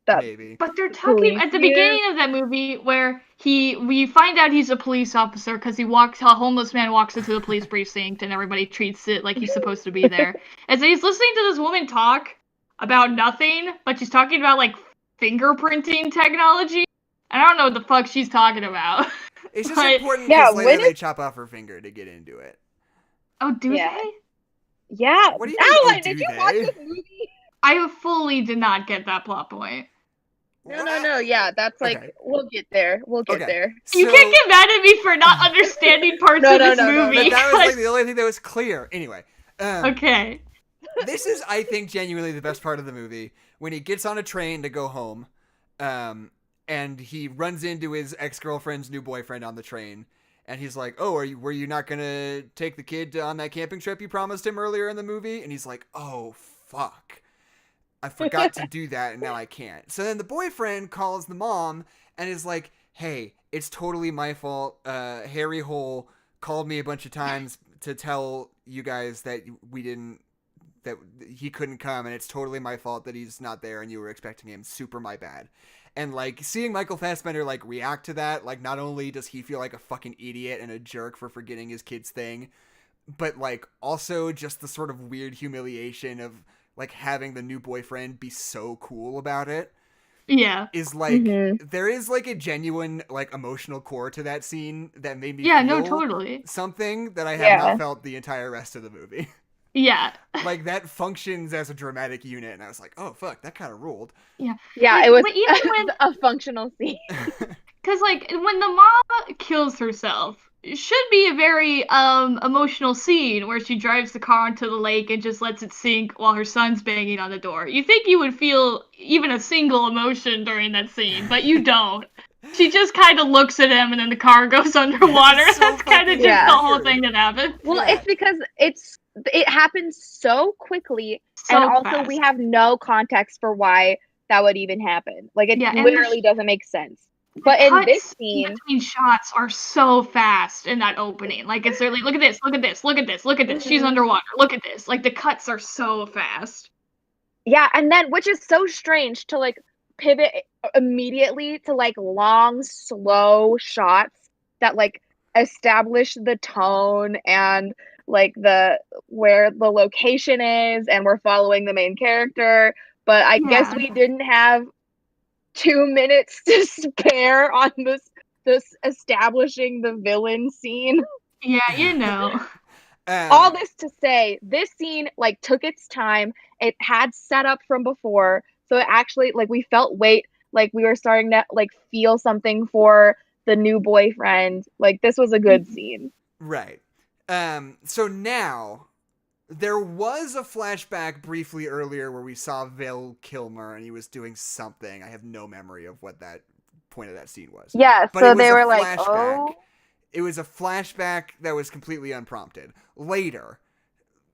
Maybe. But they're talking at the beginning of that movie where we find out he's a police officer because a homeless man walks into the police precinct and everybody treats it like he's supposed to be there. And so he's listening to this woman talk about nothing, but she's talking about, like, fingerprinting technology. And I don't know what the fuck she's talking about. It's just important because later they chop off her finger to get into it. Oh, do they? Yeah. What do you mean, Alan, did you watch this movie? I fully did not get that plot point. No. Yeah, that's like, we'll get there. We'll get there. You can't get mad at me for not understanding parts of this movie. But that was like the only thing that was clear. Anyway. Okay. This is, I think, genuinely the best part of the movie. When he gets on a train to go home, and he runs into his ex-girlfriend's new boyfriend on the train. And he's like, oh, were you not going to take the kid on that camping trip you promised him earlier in the movie? And he's like, oh, fuck. I forgot to do that, and now I can't. So then the boyfriend calls the mom and is like, hey, it's totally my fault. Harry Hole called me a bunch of times to tell you guys that that he couldn't come, and it's totally my fault that he's not there and you were expecting him. Super my bad. And, like, seeing Michael Fassbender, like, react to that, like, not only does he feel like a fucking idiot and a jerk for forgetting his kid's thing, but, like, also just the sort of weird humiliation of, like, having the new boyfriend be so cool about it. Yeah. Is, like, there is, like, a genuine, like, emotional core to that scene that made me feel something that I have not felt the entire rest of the movie. Yeah. Like, that functions as a dramatic unit, and I was like, oh, fuck, that kind of ruled. Yeah. Yeah, it was even a functional scene. Because, like, when the mom kills herself, it should be a very emotional scene where she drives the car into the lake and just lets it sink while her son's banging on the door. You think you would feel even a single emotion during that scene, but you don't. She just kind of looks at him and then the car goes underwater. So that's kind of just the whole thing that happened. Well, it's because it happens so quickly, and also fast. We have no context for why that would even happen. Like, it literally doesn't make sense. But in this scene, between shots are so fast in that opening. Like, it's literally, look at this, look at this, look at this, look at this. She's underwater. Look at this. Like, the cuts are so fast. Yeah, and then, which is so strange to, like, pivot immediately to, like, long, slow shots that, like, establish the tone and, like, where the location is, and we're following the main character. But I guess we didn't have 2 minutes to spare on this this establishing the villain scene. Yeah. All this to say, this scene like took its time. It had setup from before, so it actually like we felt weight, like we were starting to like feel something for the new boyfriend. Like this was a good scene. Right. So now there was a flashback briefly earlier where we saw Val Kilmer and he was doing something. I have no memory of what that point of that scene was. Yeah, but so it was they a were like, flashback. oh. It was a flashback that was completely unprompted. Later,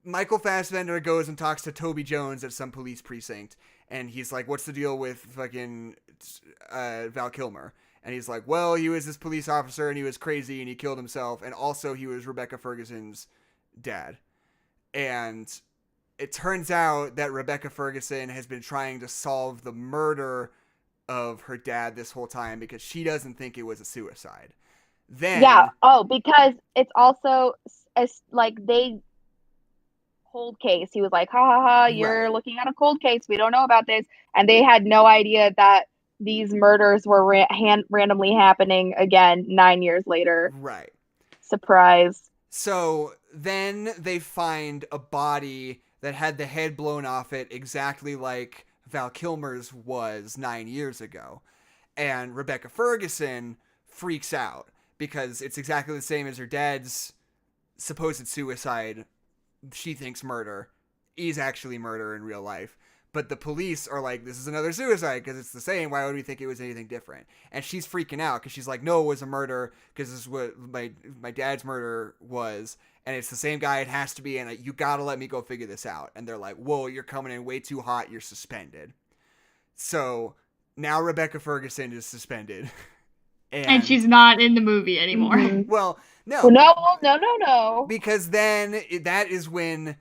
Michael Fassbender goes and talks to Toby Jones at some police precinct, and he's like, what's the deal with fucking Val Kilmer? And he's like, well, he was this police officer, and he was crazy, and he killed himself, and also he was Rebecca Ferguson's dad. And it turns out that Rebecca Ferguson has been trying to solve the murder of her dad this whole time because she doesn't think it was a suicide. Then, yeah. Oh, because it's also like they cold case. He was like, ha ha ha, you're Right. looking at a cold case. We don't know about this. And they had no idea that these murders were randomly happening again 9 years later. Right. Surprise. So then they find a body that had the head blown off it exactly like Val Kilmer's was 9 years ago. And Rebecca Ferguson freaks out because it's exactly the same as her dad's supposed suicide. She thinks murder is actually murder in real life. But the police are like, this is another suicide because it's the same. Why would we think it was anything different? And she's freaking out because she's like, no, it was a murder because this is what my dad's murder was. And it's the same guy. It has to be. And you got to let me go figure this out. And they're like, whoa, you're coming in way too hot. You're suspended. So now Rebecca Ferguson is suspended. And she's not in the movie anymore. Mm-hmm. Well, no. No. Because then that is when...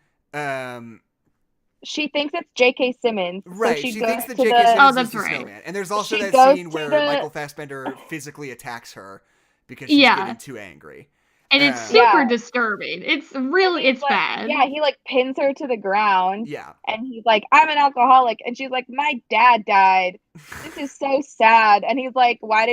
she thinks it's J.K. Simmons. Right, So she thinks that to J.K. the- Simmons that's is the right. Snowman. And there's also She that goes scene to where the- Michael Fassbender physically attacks her because she's Yeah. getting too angry. And it's super Yeah. disturbing. It's really, it's like, bad. Yeah, he like pins her to the ground. Yeah. And he's like, I'm an alcoholic. And she's like, my dad died. This is so sad. And he's like, what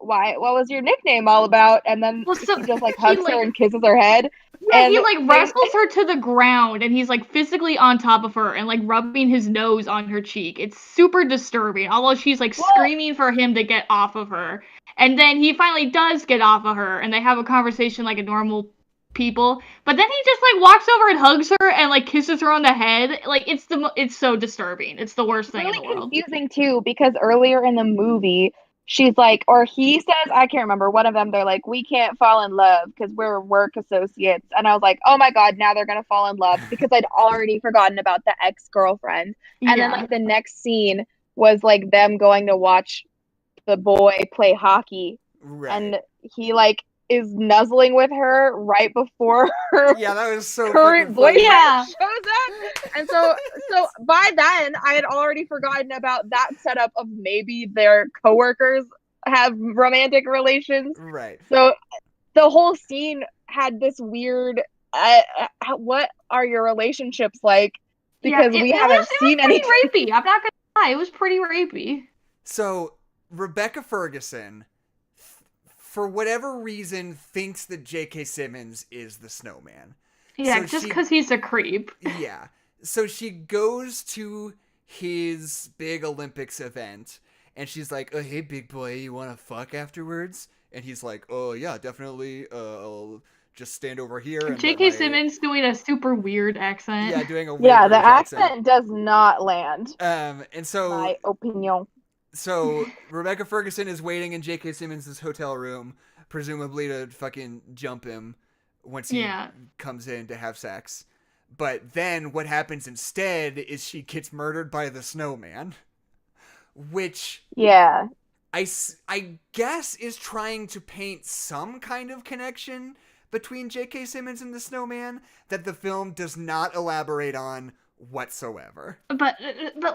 was your nickname all about? And then Well, so he just like he, hugs like- her and kisses her head. Yeah, And he like wrestles her to the ground and he's like physically on top of her and like rubbing his nose on her cheek. It's super disturbing, although she's like screaming for him to get off of her. And then he finally does get off of her and they have a conversation like a normal people. But then he just like walks over and hugs her and like kisses her on the head. Like it's so disturbing. It's the worst thing in the world. Confusing too, because earlier in the movie, she's like, or he says, I can't remember, one of them, they're like, we can't fall in love because we're work associates. And I was like, oh my God, now they're going to fall in love because I'd already forgotten about the ex-girlfriend. And then like the next scene was like them going to watch the boy play hockey. Right. And he like is nuzzling with her right before her yeah, that was so current boyfriend shows up. And so by then I had already forgotten about that setup of maybe their coworkers have romantic relations. Right. So the whole scene had this weird what are your relationships like? Because we haven't seen anything. It was pretty rapey. I'm not gonna lie, it was pretty rapey. So Rebecca Ferguson, for whatever reason, thinks that J.K. Simmons is the Snowman. Yeah, so just because he's a creep. Yeah. So she goes to his big Olympics event, and she's like, oh, hey, big boy, you want to fuck afterwards? And he's like, oh, yeah, definitely. I'll just stand over here. And J.K. Simmons doing a super weird accent. Yeah, doing a weird the accent. accent does not land. And so... my opinion. So Rebecca Ferguson is waiting in J.K. Simmons' hotel room, presumably to fucking jump him once he comes in to have sex. But then what happens instead is she gets murdered by the Snowman, which I guess is trying to paint some kind of connection between J.K. Simmons and the Snowman that the film does not elaborate on whatsoever. But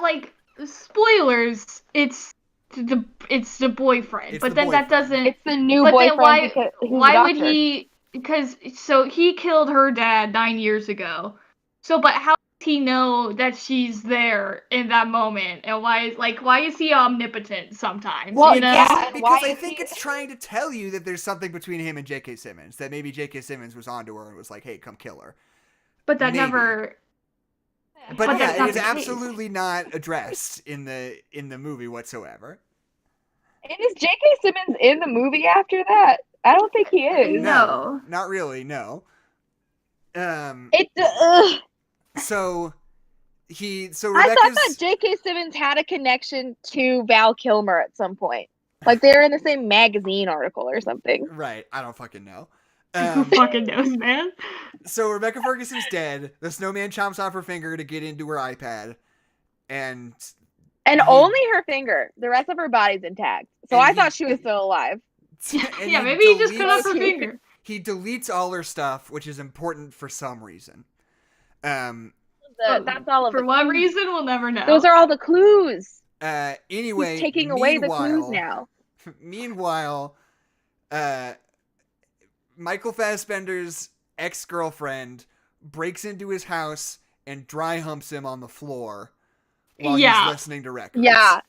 like, spoilers, it's the boyfriend. But then that doesn't... It's the new boyfriend. Then why would he... Because, so he killed her dad 9 years ago. So, but how is he know that she's there in that moment? And why is he omnipotent sometimes? Well, you know? yeah. Because why I is think he- it's trying to tell you that there's something between him and J.K. Simmons. That maybe J.K. Simmons was onto her and was like, "Hey, come kill her." But that Maybe. never. But But yeah, that's it not is the case. absolutely not addressed in the movie whatsoever. And is J.K. Simmons in the movie after that? I don't think he is. No. Not really. No. So I Rebecca's. thought that J.K. Simmons had a connection to Val Kilmer at some point. Like they were in the same magazine article or something. Right. I don't fucking know. Who fucking knows, man? So Rebecca Ferguson's dead. The snowman chomps off her finger to get into her iPad, and only her finger. The rest of her body's intact. So I thought she was still alive. Yeah, maybe he just cut off her finger. He deletes all her stuff, which is important for some reason. That's all of For what reason, we'll never know. Those are all the clues. Anyway, He's taking away the clues now. Meanwhile, Michael Fassbender's ex-girlfriend breaks into his house and dry humps him on the floor while he's listening to records. Yeah.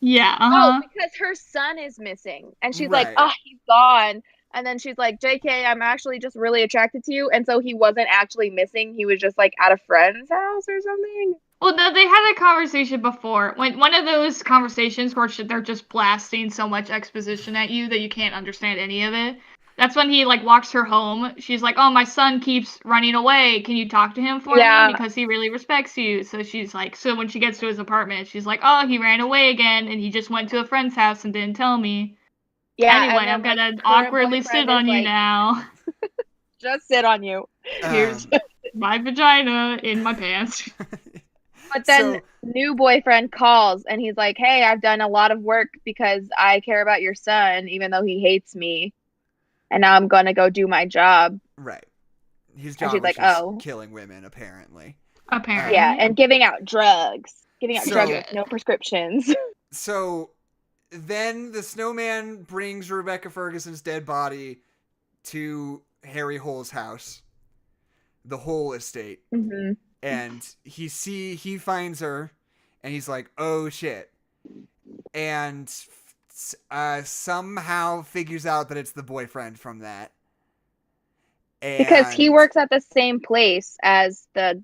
Yeah. Oh, because her son is missing. And she's like, oh, he's gone. And then she's like, JK, I'm actually just really attracted to you. And so he wasn't actually missing. He was just like at a friend's house or something. Well, no, they had a conversation before. When one of those conversations where they're just blasting so much exposition at you that you can't understand any of it. That's when he like walks her home. She's like, "Oh, my son keeps running away. Can you talk to him for me because he really respects you?" So she's like, so when she gets to his apartment, she's like, "Oh, he ran away again, and he just went to a friend's house and didn't tell me." Yeah. Anyway, I'm gonna awkwardly sit on you now. Just sit on you. Here's my vagina in my pants. But then new boyfriend calls and he's like, "Hey, I've done a lot of work because I care about your son, even though he hates me. And now I'm gonna go do my job." Right. His job was like, just killing women, apparently. Apparently. Yeah, and giving out drugs. Giving out drugs with no prescriptions. So then the snowman brings Rebecca Ferguson's dead body to Harry Hole's house. The Hole estate. Mm-hmm. And he finds her and he's like, "Oh shit." And somehow figures out that it's the boyfriend from that. And because he works at the same place as the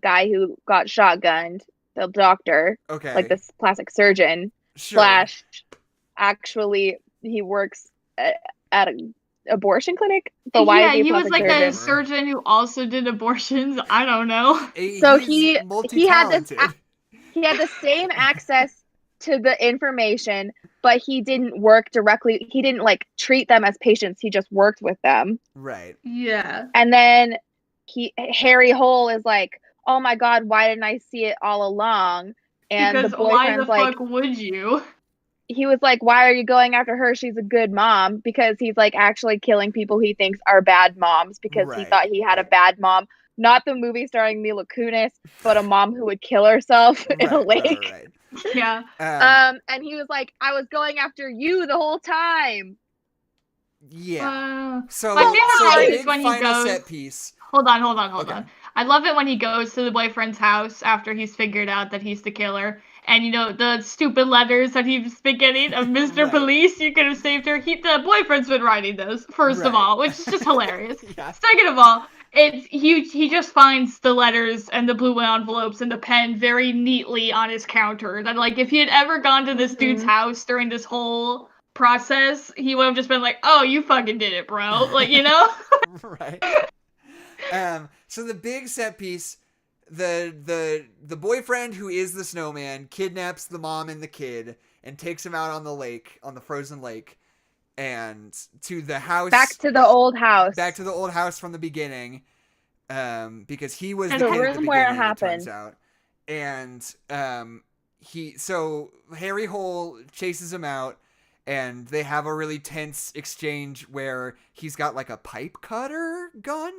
guy who got shotgunned, the doctor. Okay. Like this plastic surgeon. Sure. / actually he works at an abortion clinic. But why is he was like surgeon? a surgeon who also did abortions. I don't know. So he had the same access to the information, but he didn't work directly. He didn't like treat them as patients. He just worked with them. Right. Yeah. And then Harry Hole is like, "Oh my God, why didn't I see it all along?" And because the boyfriend's why the like, fuck would you? He was like, "Why are you going after her? She's a good mom." Because he's like actually killing people he thinks are bad moms because he thought he had a bad mom. Not the movie starring Mila Kunis, but a mom who would kill herself in a lake. Right. Yeah. And he was like, "I was going after you the whole time." Yeah. So my favorite part is when he goes. Set piece. Hold on. I love it when he goes to the boyfriend's house after he's figured out that he's the killer. And, you know, the stupid letters that he's been getting of Mr. Police, you could have saved her. The boyfriend's been writing those, first of all, which is just hilarious. Second of all, he just finds the letters and the blue envelopes and the pen very neatly on his counter. That, like, if he had ever gone to this dude's house during this whole process, he would have just been like, "Oh, you fucking did it, bro." Like, you know? Right. So the big set piece... The boyfriend who is the snowman kidnaps the mom and the kid and takes him out on the lake, on the frozen lake, and to the house. Back to the old house. Back to the old house from the beginning, because he was the kid kid at the beginning, where it happened. turns out. And so Harry Hole chases him out, and they have a really tense exchange where he's got like a pipe cutter gun.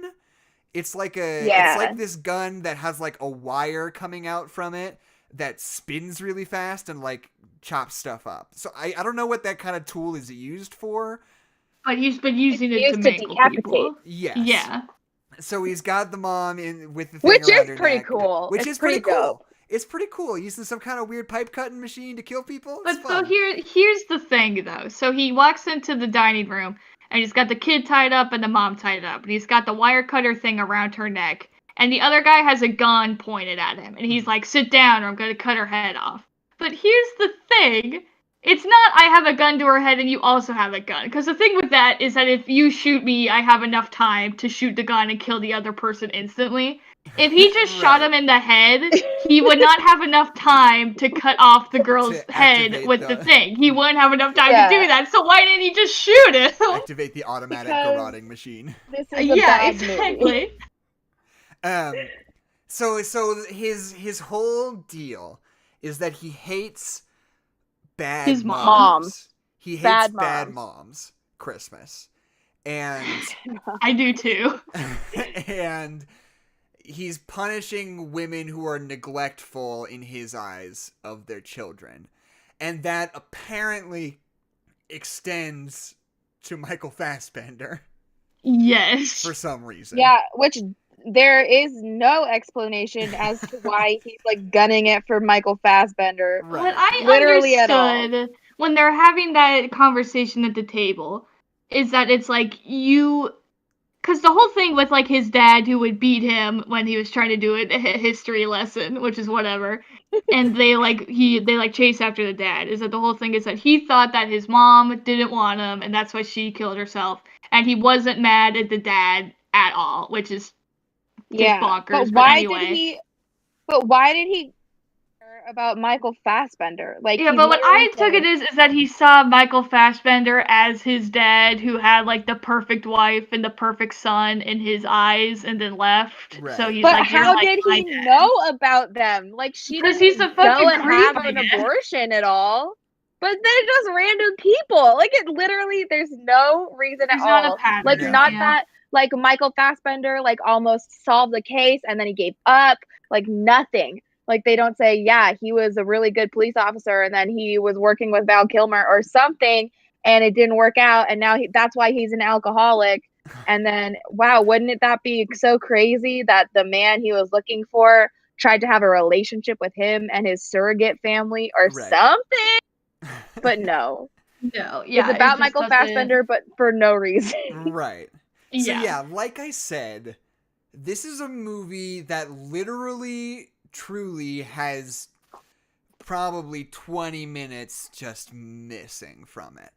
It's like it's like this gun that has like a wire coming out from it that spins really fast and like chops stuff up. So I don't know what that kind of tool is used for. But he's been using it to make decapitate people. Yes. Yeah. So he's got the mom in with the thing Which around is her pretty neck, cool. which It's is pretty pretty dope. cool. It's pretty cool. Using some kind of weird pipe cutting machine to kill people. It's But so fun. here's the thing though. So he walks into the dining room and he's got the kid tied up and the mom tied up, and he's got the wire cutter thing around her neck, and the other guy has a gun pointed at him, and he's like, "Sit down, or I'm gonna cut her head off." But here's the thing. It's not I have a gun to her head and you also have a gun. Because the thing with that is that if you shoot me, I have enough time to shoot the gun and kill the other person instantly. If he just shot him in the head, he would not have enough time to cut off the girl's To head activate with the thing. He wouldn't have enough time to do that, so why didn't he just shoot him? Activate the automatic Because garroting machine. This is a bad exactly. movie. So his whole deal is that he hates bad His moms. He hates Bad bad moms. moms Christmas. And I do too. and he's punishing women who are neglectful in his eyes of their children. And that apparently extends to Michael Fassbender. Yes. For some reason. Yeah, which there is no explanation as to why he's like gunning it for Michael Fassbender. Right. What I Literally at all. understood when they're having that conversation at the table is that it's like because the whole thing with like his dad who would beat him when he was trying to do a history lesson, which is whatever, and they chase after the dad, is that the whole thing is that he thought that his mom didn't want him and that's why she killed herself, and he wasn't mad at the dad at all, which is just bonkers. But why did he care about Michael Fassbender? Like, yeah, he but what I literally took said- it is that he saw Michael Fassbender as his dad who had like the perfect wife and the perfect son in his eyes and then left. Right. So he's But like, "You're how like did my he dad." know about them? Like, she Because didn't he's a go fucking and creep, have I an guess. abortion at all. But they're just random people. Like, it literally, there's no reason There's at not a all. pattern. Like, No. not Yeah. that, like, Michael Fassbender, like, almost solved the case and then he gave up. Like, nothing. Like, they don't say, yeah, he was a really good police officer and then he was working with Val Kilmer or something and it didn't work out and now that's why he's an alcoholic. And then, wow, wouldn't that be so crazy that the man he was looking for tried to have a relationship with him and his surrogate family or Right. something? But no. No, yeah. It's about just Michael doesn't- Fassbender, but for no reason. Right. So yeah, like I said, this is a movie that literally, truly has probably 20 minutes just missing from it.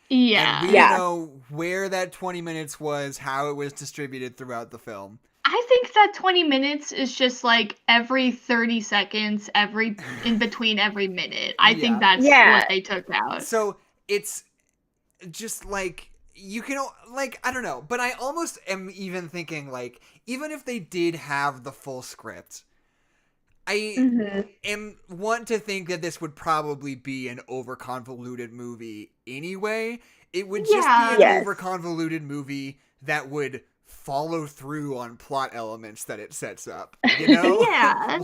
Yeah. And we don't know where that 20 minutes was, how it was distributed throughout the film. I think that 20 minutes is just like every 30 seconds, in between every minute. I think that's what they took out. So it's just like, you can, like, I don't know, but I almost am even thinking, like, even if they did have the full script, I want to think that this would probably be an over-convoluted movie anyway. It would just be an over-convoluted movie that would follow through on plot elements that it sets up, you know?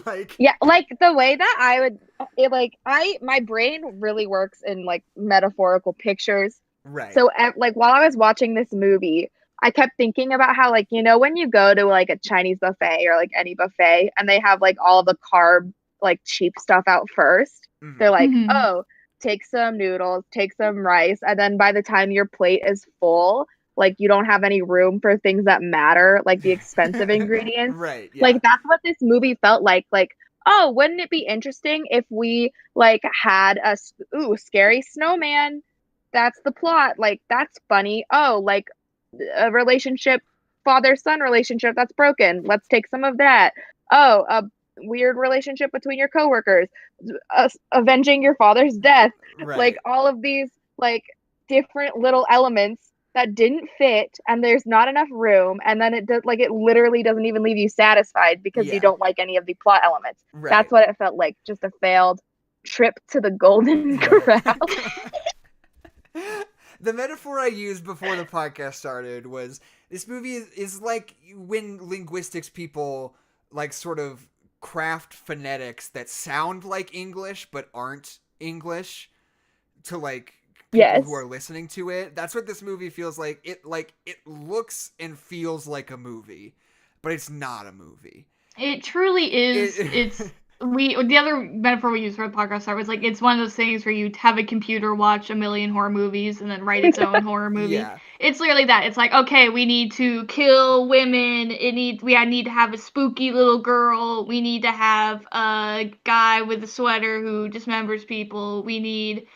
like the way that I would my brain really works in like metaphorical pictures, right? So like while I was watching this movie, I kept thinking about how, like, you know, when you go to like a Chinese buffet or like any buffet and they have like all the carb, like cheap stuff out first, they're like, oh, take some noodles, take some rice, and then by the time your plate is full, like, you don't have any room for things that matter, like the expensive ingredients. Right. Yeah. Like, that's what this movie felt like. Like, oh, wouldn't it be interesting if we, like, had a, scary snowman? That's the plot. Like, that's funny. Oh, like, a relationship, father-son relationship that's broken. Let's take some of that. Oh, a weird relationship between your coworkers. Avenging your father's death. Right. Like, all of these, like, different little elements that didn't fit, and there's not enough room, and then it does, like, it literally doesn't even leave you satisfied because you don't like any of the plot elements. Right. That's what it felt like, just a failed trip to the Golden Corral. The metaphor I used before the podcast started was this movie is like when linguistics people like sort of craft phonetics that sound like English but aren't English to like people who are listening to it. That's what this movie feels like. It looks and feels like a movie, but it's not a movie. It truly is. The other metaphor we used for the podcast start was like it's one of those things where you have a computer watch a million horror movies and then write its own horror movie. Yeah. It's literally that. It's like, okay, we need to kill women. We need to have a spooky little girl. We need to have a guy with a sweater who dismembers people. We need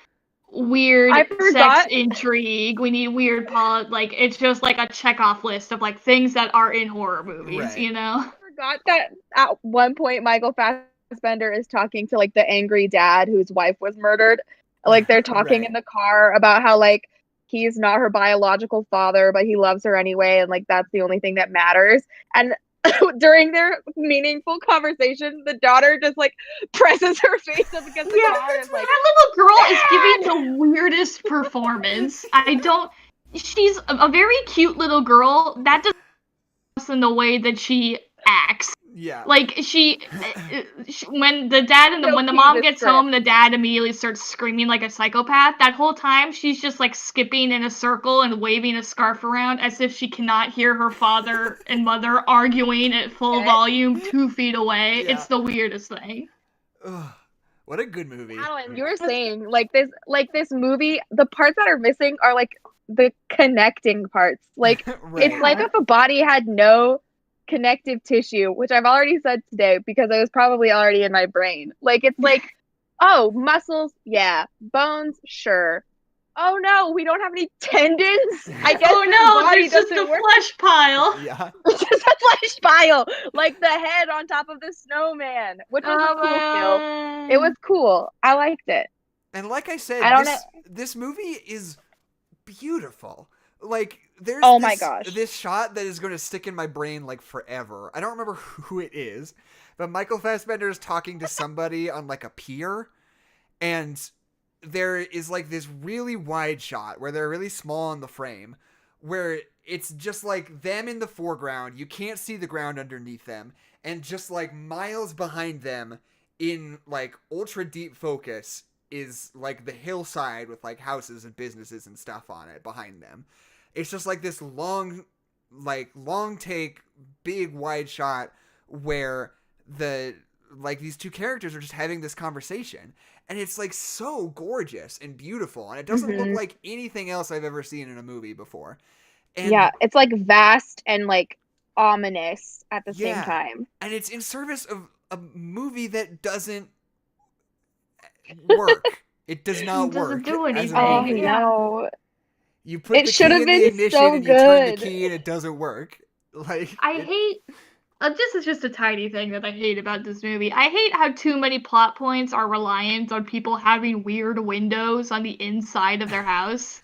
weird sex intrigue. We need weird like it's just like a checkoff list of like things that are in horror movies, Right. you know? I forgot that at one point Michael Fassbender is talking to like the angry dad whose wife was murdered. Like they're talking in the car about how like he's not her biological father, but he loves her anyway, and like that's the only thing that matters. And during their meaningful conversation, the daughter just like presses her face up against the car. And, like, that little girl is giving the weirdest performance. She's a very cute little girl. That doesn't in the way that she acts. Yeah. Like she when the dad and when the mom gets home, the dad immediately starts screaming like a psychopath. That whole time she's just like skipping in a circle and waving a scarf around as if she cannot hear her father and mother arguing at full volume 2 feet away. Yeah. It's the weirdest thing. Ugh, what a good movie. Alan, you were saying like this movie, the parts that are missing are like the connecting parts. Like right. It's like if a body had no connective tissue, which I've already said today because it was probably already in my brain. Like it's like, oh, muscles, yeah, bones, sure. Oh no, we don't have any tendons. I guess. Oh no, there's just a flesh pile. Yeah, it's just a flesh pile, like the head on top of the snowman, which was a cool kill. It was cool. I liked it. And like I said, this movie is beautiful. Like there's my gosh, this shot that is going to stick in my brain like forever. I don't remember who it is, but Michael Fassbender is talking to somebody on like a pier, and there is like this really wide shot where they're really small in the frame, where it's just like them in the foreground. You can't see the ground underneath them, and just like miles behind them in like ultra deep focus is like the hillside with like houses and businesses and stuff on it behind them. It's just like this long take, big wide shot where these two characters are just having this conversation, and it's like so gorgeous and beautiful, and it doesn't look like anything else I've ever seen in a movie before. And yeah, it's like vast and like ominous at the same time, and it's in service of a movie that doesn't work. It does not work. Doesn't do anything. Oh no. You put the key in the ignition and you turn the key and it doesn't work. Like I hate. This is just a tiny thing that I hate about this movie. I hate how too many plot points are reliant on people having weird windows on the inside of their house.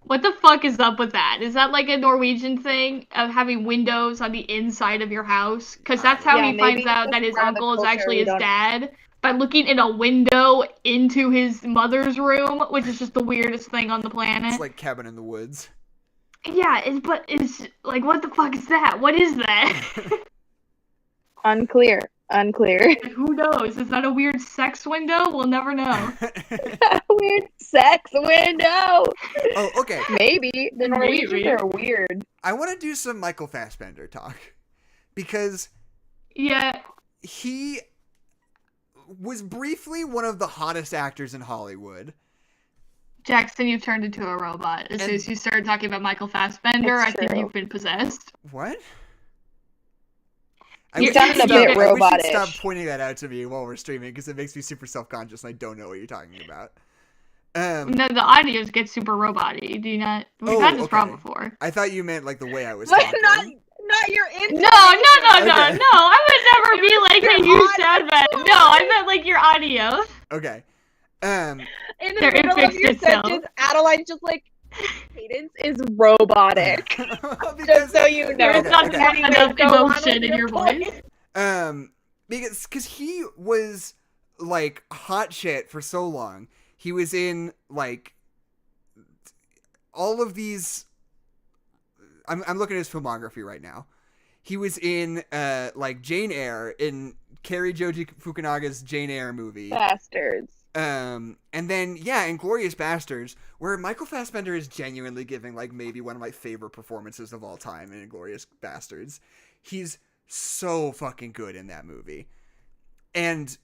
What the fuck is up with that? Is that like a Norwegian thing of having windows on the inside of your house? Because that's how he finds out that his uncle is actually his dad. By looking in a window into his mother's room, which is just the weirdest thing on the planet. It's like Cabin in the Woods. Yeah, it's like, what the fuck is that? What is that? Unclear. Who knows? Is that a weird sex window? We'll never know. Weird sex window. Oh, okay. Maybe. The Norwegians are weird. I want to do some Michael Fassbender talk. Because he was briefly one of the hottest actors in Hollywood. Jackson, you've turned into a robot. As soon as you started talking about Michael Fassbender, I think you've been possessed. What? You sounded a bit robotish. I wish you'd stop pointing that out to me while we're streaming, because it makes me super self-conscious and I don't know what you're talking about. No, the audios get super robot-y. Do you not? We've had this problem before. I thought you meant like the way I was talking. Not your intro. No. I would never be like, hey, you sound bad. No, I meant like your audio. Okay. In the middle of your sentence, Adeline just like, cadence is robotic. Just so you know. There's not enough emotion in your voice. Because he was like hot shit for so long. He was in like all of these. I'm looking at his filmography right now. He was in like Jane Eyre, in Cary Joji Fukunaga's Jane Eyre movie. Bastards. And then, Inglourious Bastards, where Michael Fassbender is genuinely giving, like, maybe one of my favorite performances of all time in Inglourious Bastards. He's so fucking good in that movie. And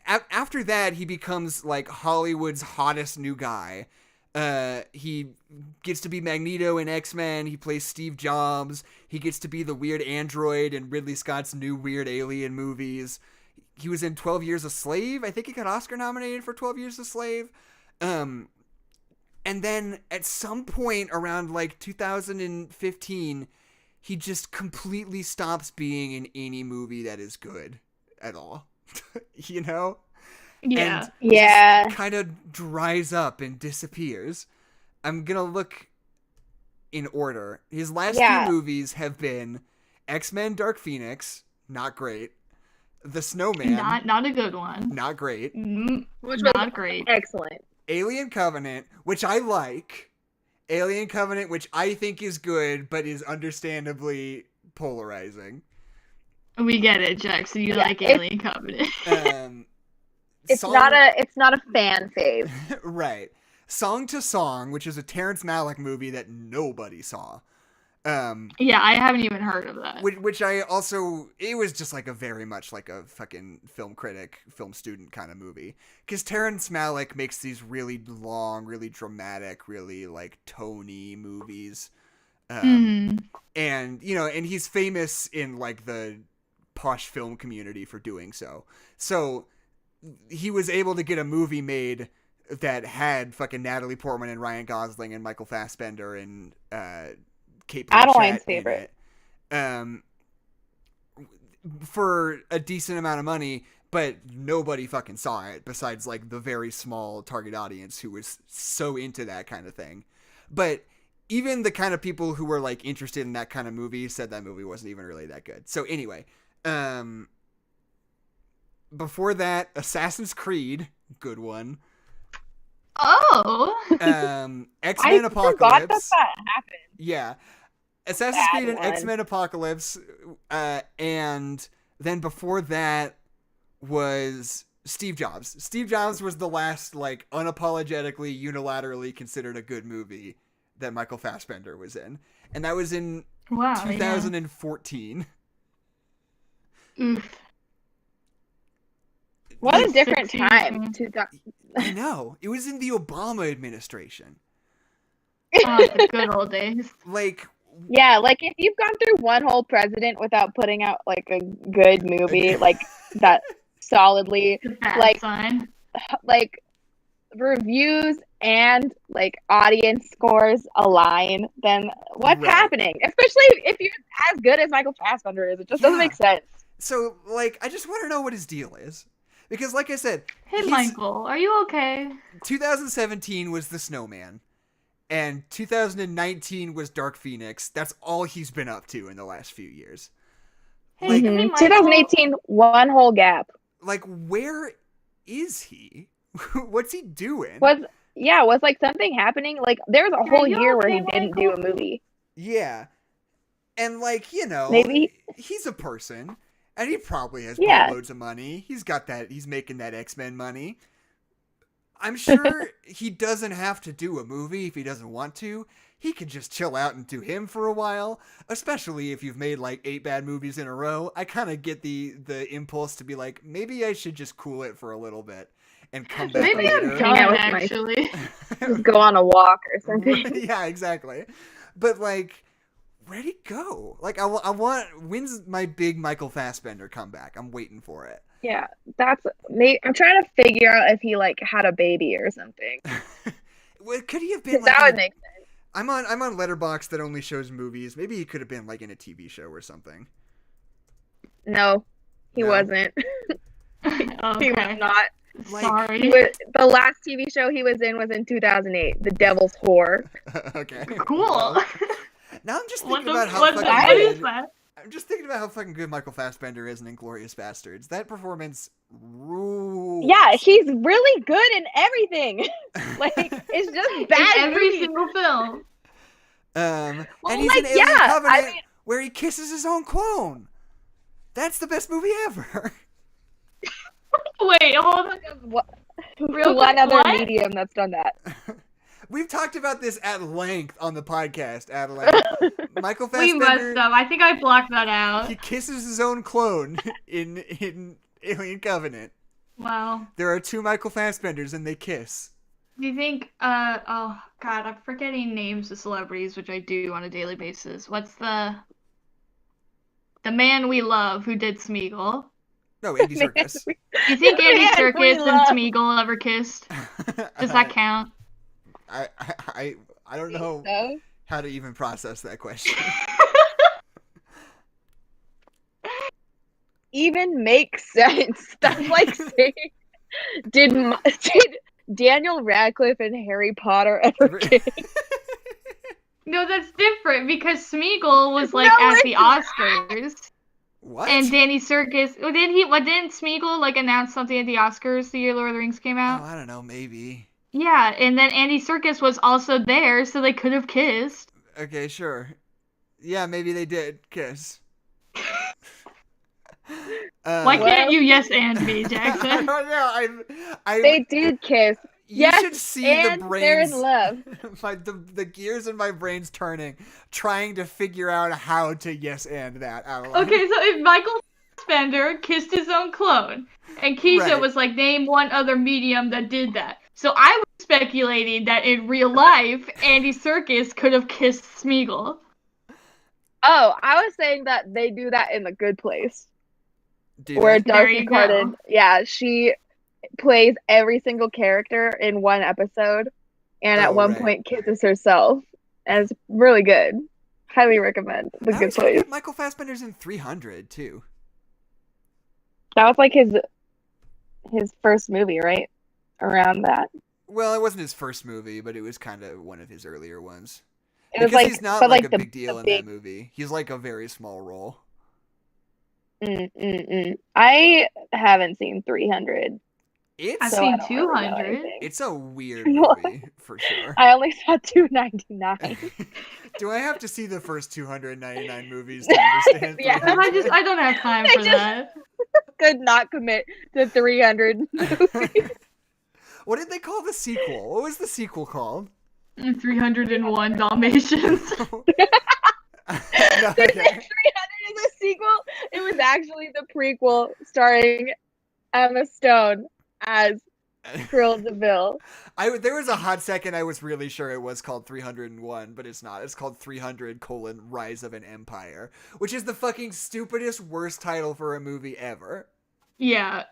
after that, he becomes, like, Hollywood's hottest new guy. He gets to be Magneto in X-Men. He plays Steve Jobs. He gets to be the weird android in Ridley Scott's new weird alien movies. He was in 12 Years a Slave. I think he got Oscar nominated for 12 Years a Slave. And then at some point around like 2015, he just completely stops being in any movie that is good at all. You know? Yeah. And Yeah. kind of dries up and disappears. I'm going to look in order. His last few movies have been X-Men Dark Phoenix, not great. The Snowman, not a good one. not great. Which Not was great. excellent. Alien Covenant, which I like. Alien Covenant, which I think is good, but is understandably polarizing. We get it, Jack. So you Yeah, like Alien Covenant. It's not a fan fave. Right. Song to Song, which is a Terrence Malick movie that nobody saw. Yeah, I haven't even heard of that. Which I also, it was just like a very much like a fucking film critic, film student kind of movie. Because Terrence Malick makes these really long, really dramatic, really like Tony movies. And, you know, and he's famous in like the posh film community for doing so. So he was able to get a movie made that had fucking Natalie Portman and Ryan Gosling and Michael Fassbender and, Kate Blanchett Adeline's favorite. For a decent amount of money, but nobody fucking saw it besides like the very small target audience who was so into that kind of thing. But even the kind of people who were like interested in that kind of movie said that movie wasn't even really that good. So anyway, before that, Assassin's Creed, good one. Oh. X-Men Apocalypse. Forgot that happened. Yeah. Assassin's Bad Creed and one. X-Men Apocalypse, and then before that was Steve Jobs. Steve Jobs was the last, like, unapologetically, unilaterally considered a good movie that Michael Fassbender was in. And that was in 2014. Oof. What a different 16. time. I know. It was in the Obama administration. Oh, the good old days. Like... Yeah, like if you've gone through one whole president without putting out like a good movie, like that solidly, like sign. like reviews and like audience scores align, then what's happening? Especially if you're as good as Michael Fassbender is, it just doesn't make sense. So, like, I just want to know what his deal is. Because, like I said... Hey, Michael, are you okay? 2017 was The Snowman. And 2019 was Dark Phoenix. That's all he's been up to in the last few years. Hey, Like, hey, Michael. 2018, one whole gap. Like, where is he? What's he doing? Was like something happening? Like there's a whole you year where okay, he didn't do a Michael? movie. Yeah. And, like, you know, Maybe- he's a person. And he probably has loads of money. He's got that. He's making that X-Men money. I'm sure he doesn't have to do a movie if he doesn't want to. He could just chill out and do him for a while, especially if you've made like 8 bad movies in a row. I kind of get the impulse to be like, maybe I should just cool it for a little bit and come back Maybe later. I'm Hang out done, with my- actually. Just go on a walk or something. Yeah, exactly. But like, where'd he go? Like, I want, when's my big Michael Fassbender comeback? I'm waiting for it. Yeah, that's me. I'm trying to figure out if he like had a baby or something. Well, could he have been? 'Cause Like, that would make sense. I'm on Letterboxd that only shows movies. Maybe he could have been like in a TV show or something. No, he No? wasn't. He Okay. was not. Like- Sorry. He was, the last TV show he was in 2008, The Devil's Whore. Okay. Cool. Well, now I'm just What thinking about how what fucking is good. that? I'm just thinking about how fucking good Michael Fassbender is in Inglourious Bastards. That performance rules. Yeah, he's really good in everything. Like it's just bad In every movies. single film. And Well, he's like, in Alien yeah, Covenant, I mean- where he kisses his own clone. That's the best movie ever. Wait, hold on. One other medium that's done that. We've talked about this at length on the podcast, Adelaide. Michael We Fassbender. must have. I think I blocked that out. He kisses his own clone in Alien Covenant. Wow. There are 2 Michael Fassbenders and they kiss. Do you think, oh god, I'm forgetting names of celebrities, which I do on a daily basis. What's the man we love who did Smeagol? No, Andy Serkis. Do you think Andy Man we Serkis and love. Smeagol ever kissed? Does that count? I don't know So? how to even process that question. Even makes sense. That's like saying, did Daniel Radcliffe and Harry Potter ever kiss? No, that's different because Smeagol was like No, at the it's not. Oscars. What? And Danny Serkis, didn't Smeagol like announce something at the Oscars the year Lord of the Rings came out? Oh, I don't know, maybe. Yeah, and then Andy Serkis was also there, so they could have kissed. Okay, sure. Yeah, maybe they did kiss. Why can't you yes and me, I Jackson? don't know. They did kiss. You Yes, should see and the they're in brains. love. The gears in my brain's turning, trying to figure out how to yes and that. Adeline. Okay, so if Michael Fassbender kissed his own clone, and Keisha Right. was like, name one other medium that did that. So I was speculating that in real life, Andy Serkis could have kissed Smeagol. Oh, I was saying that they do that in The Good Place. Do Where that? There Darcy you go. Carden, yeah, she plays every single character in one episode, and at Oh, one right. point kisses herself, and it's really good. Highly recommend The I Good always forget Place. Michael Fassbender's in 300 too. That was like his first movie, right? Around that. Well, it wasn't his first movie, but it was kind of one of his earlier ones. It was Because like, he's not but like like a the big deal in big. that movie. He's like a very small role. I haven't seen 300. I've It's So I seen don't really know 200. anything. it's a weird movie for sure. I only saw 299. Do I have to see the first 299 movies to understand? Yeah. 300? I don't have time I for just- that. Could not commit to 300. What did they call the sequel? What was the sequel called? 301 Dalmatians. No, There's okay. 300 in the sequel. It was actually the prequel starring Emma Stone as Cruella de Vil. There was a hot second I was really sure it was called 301, but it's not. It's called 300: Rise of an Empire, which is the fucking stupidest, worst title for a movie ever. Yeah,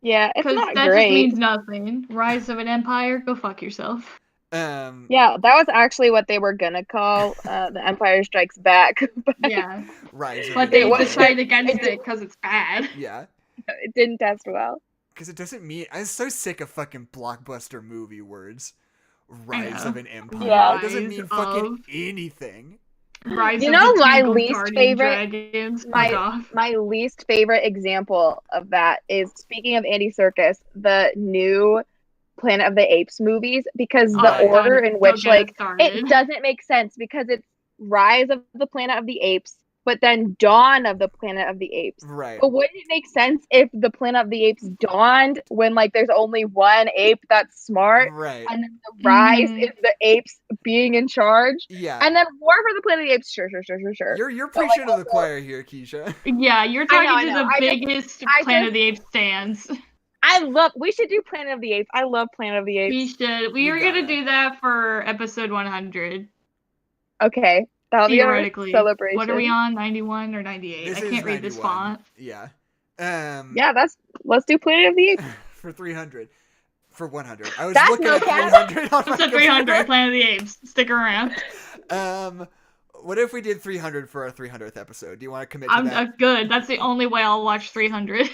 Yeah, it's because not that great. just means nothing. Rise of an Empire? Go fuck yourself. Yeah, that was actually what they were gonna call The Empire Strikes Back. But Yeah, Rise of but an they Empire. decided against it because it's bad. Yeah. it didn't test well. Because it doesn't mean... I'm so sick of fucking blockbuster movie words. Rise know. of an Empire. Yeah. It doesn't mean Rise fucking of- anything. Rise You of know the my Tangled least Guardian favorite- Dragons. Fuck My off. my least favorite example of that is, speaking of Andy Serkis, the new Planet of the Apes movies, because the Oh, order in don't which, get like, us started. it doesn't make sense, because it's Rise of the Planet of the Apes, but then Dawn of the Planet of the Apes. Right. But wouldn't it make sense if the Planet of the Apes dawned when, like, there's only one ape that's smart, Right. and then the rise Mhm. is the apes being in charge, Yeah. and then War for the Planet of the Apes, sure. You're But, like, preaching to the also- choir here, Keisha. Yeah, you're I talking know. to I the just- biggest I Planet just- of the Apes stands. We should do Planet of the Apes. I love Planet of the We Apes. should. We We are gonna gotta. do that for episode 100. Okay. That'll be our Theoretically. celebration. What are we on? 91 or 98? This I is can't read this 91. font. Yeah. Yeah, let's do Planet of the Apes. For 300. For 100. I was That's looking no at cap. 300 on my Episode 300, computer. Planet of the Apes. Stick around. What if we did 300 for our 300th episode? Do you want to commit to I'm that? good. That's the only way I'll watch 300.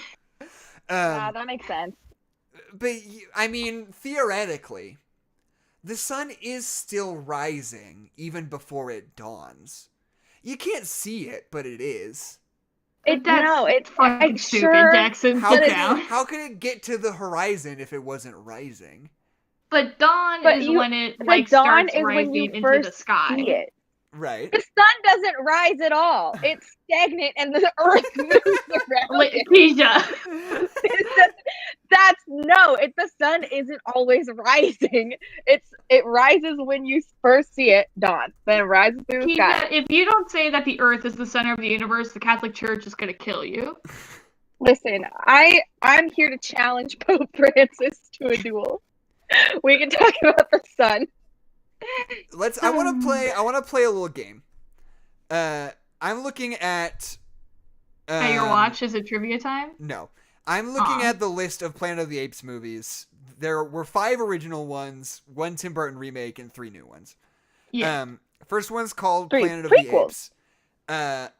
Yeah, that makes sense. But, I mean, theoretically, the sun is still rising even before it dawns. You can't see it, but it is. It's fucking it's stupid, sure, Jackson. How Sit could, down. how could it get to the horizon if it wasn't rising? But dawn But is you- when it the like dawn starts is when rising you into first the sky. see it. Right. The sun doesn't rise at all. It's stagnant, and the Earth moves around Like, it. Keisha. It doesn't- The sun isn't always rising. It rises when you first see it dawn, then it rises through the sky. If you don't say that the Earth is the center of the universe, the Catholic Church is gonna kill you. Listen, I'm here to challenge Pope Francis to a duel. We can talk about the sun. I want to play a little game. I'm looking at your watch. Is it trivia time? No. I'm looking at the list of Planet of the Apes movies. There were 5 original ones, 1 Tim Burton remake, and 3 new ones. Yeah. First one's called 3 Planet of prequels. the Apes.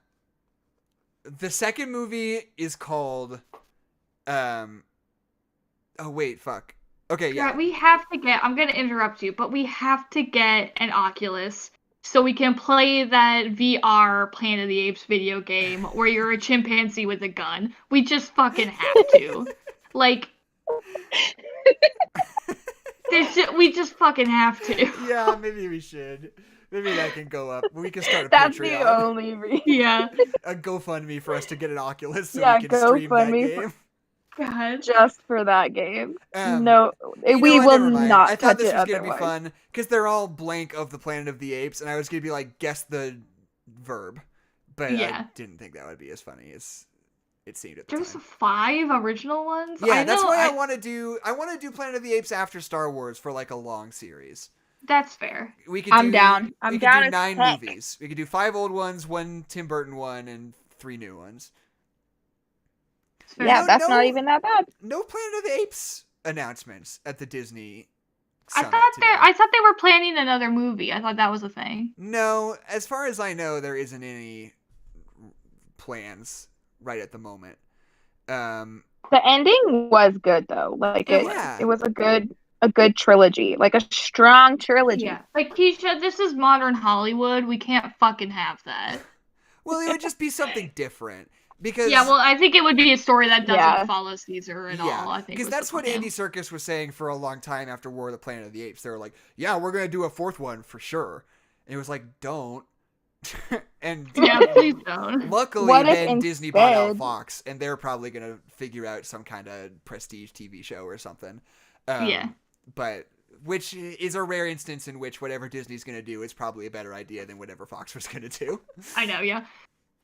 The second movie is called oh wait, fuck. Okay, yeah. We have to get, I'm gonna interrupt you, but we have to get an Oculus so we can play that VR Planet of the Apes video game where you're a chimpanzee with a gun. We just fucking have to. Like, we just fucking have to. Yeah, maybe we should. Maybe that can go up. We can start a That's Patreon. the only reason. Yeah. A GoFundMe for us to get an Oculus so Yeah, we can stream that GoFundMe game. God. Just for that game. No, we will not I thought touch this it was going to be otherwise. fun because they're all blank of the Planet of the Apes, and I was going to be like, guess the verb. But I didn't think that would be as funny as it seemed at the There's time. 5 original ones? Yeah, that's why I want to do Planet of the Apes after Star Wars for like a long series. That's fair. I'm down. I'm down could do as 9 heck. movies. We could do 5 old ones, 1 Tim Burton one, and 3 new ones. Yeah, that's not even that bad. No Planet of the Apes announcements at the Disney I Summit thought today. they were planning another movie. I thought that was a thing. No, as far as I know, there isn't any plans right at the moment. The ending was good though. Like it was a good trilogy, like a strong trilogy. Yeah, like Keisha, this is modern Hollywood. We can't fucking have that. Well, it would just be something different. Because I think it would be a story that doesn't follow Caesar at all. I think because that's what Andy Serkis was saying for a long time after War of the Planet of the Apes. They were like, "Yeah, we're gonna do a 4th one for sure," and it was like, "Don't." And yeah, please don't. Luckily, then Disney bought out Fox, and they're probably gonna figure out some kind of prestige TV show or something. But which is a rare instance in which whatever Disney's gonna do is probably a better idea than whatever Fox was gonna do. I know, yeah.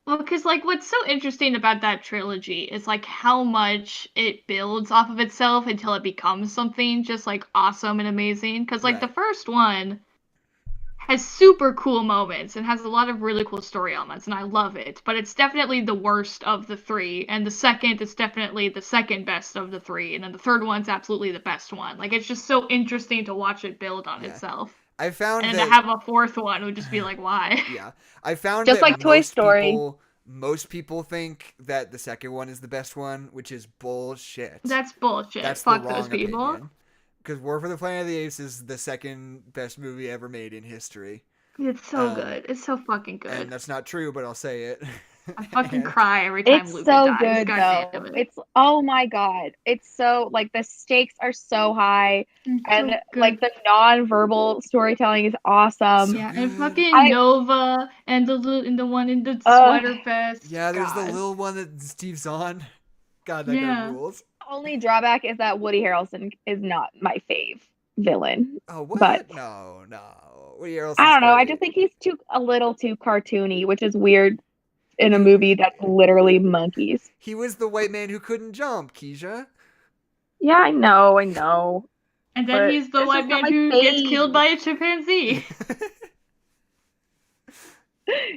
Well, because, like, what's so interesting about that trilogy is, like, how much it builds off of itself until it becomes something just, like, awesome and amazing. Because, like, the first one has super cool moments and has a lot of really cool story elements, and I love it. But it's definitely the worst of the 3, and the second is definitely the second best of the 3, and then the third one's absolutely the best one. Like, it's just so interesting to watch it build on itself. I found and that, to have a 4th one would just be like, why? Yeah, I found just that like Toy Story. Most people think that the second one is the best one, which is bullshit. That's bullshit. That's Fuck the wrong those people. Because War for the Planet of the Apes is the second best movie ever made in history. It's so good. It's so fucking good. And that's not true, but I'll say it. I fucking cry every time Luca dies. Good though. It's oh my god. It's so like the stakes are so high, and like the non-verbal storytelling is awesome. Yeah, and fucking Nova and the one in the sweater vest. Yeah, there's the little one that Steve's on. God, that guy rules. The only drawback is that Woody Harrelson is not my fave villain. Oh, what? But no. Woody Harrelson. I don't know. I just think he's a little too cartoony, which is weird. In a movie that's literally monkeys. He was the white man who couldn't jump, Keisha. Yeah, I know. And then he's the white man who gets killed by a chimpanzee.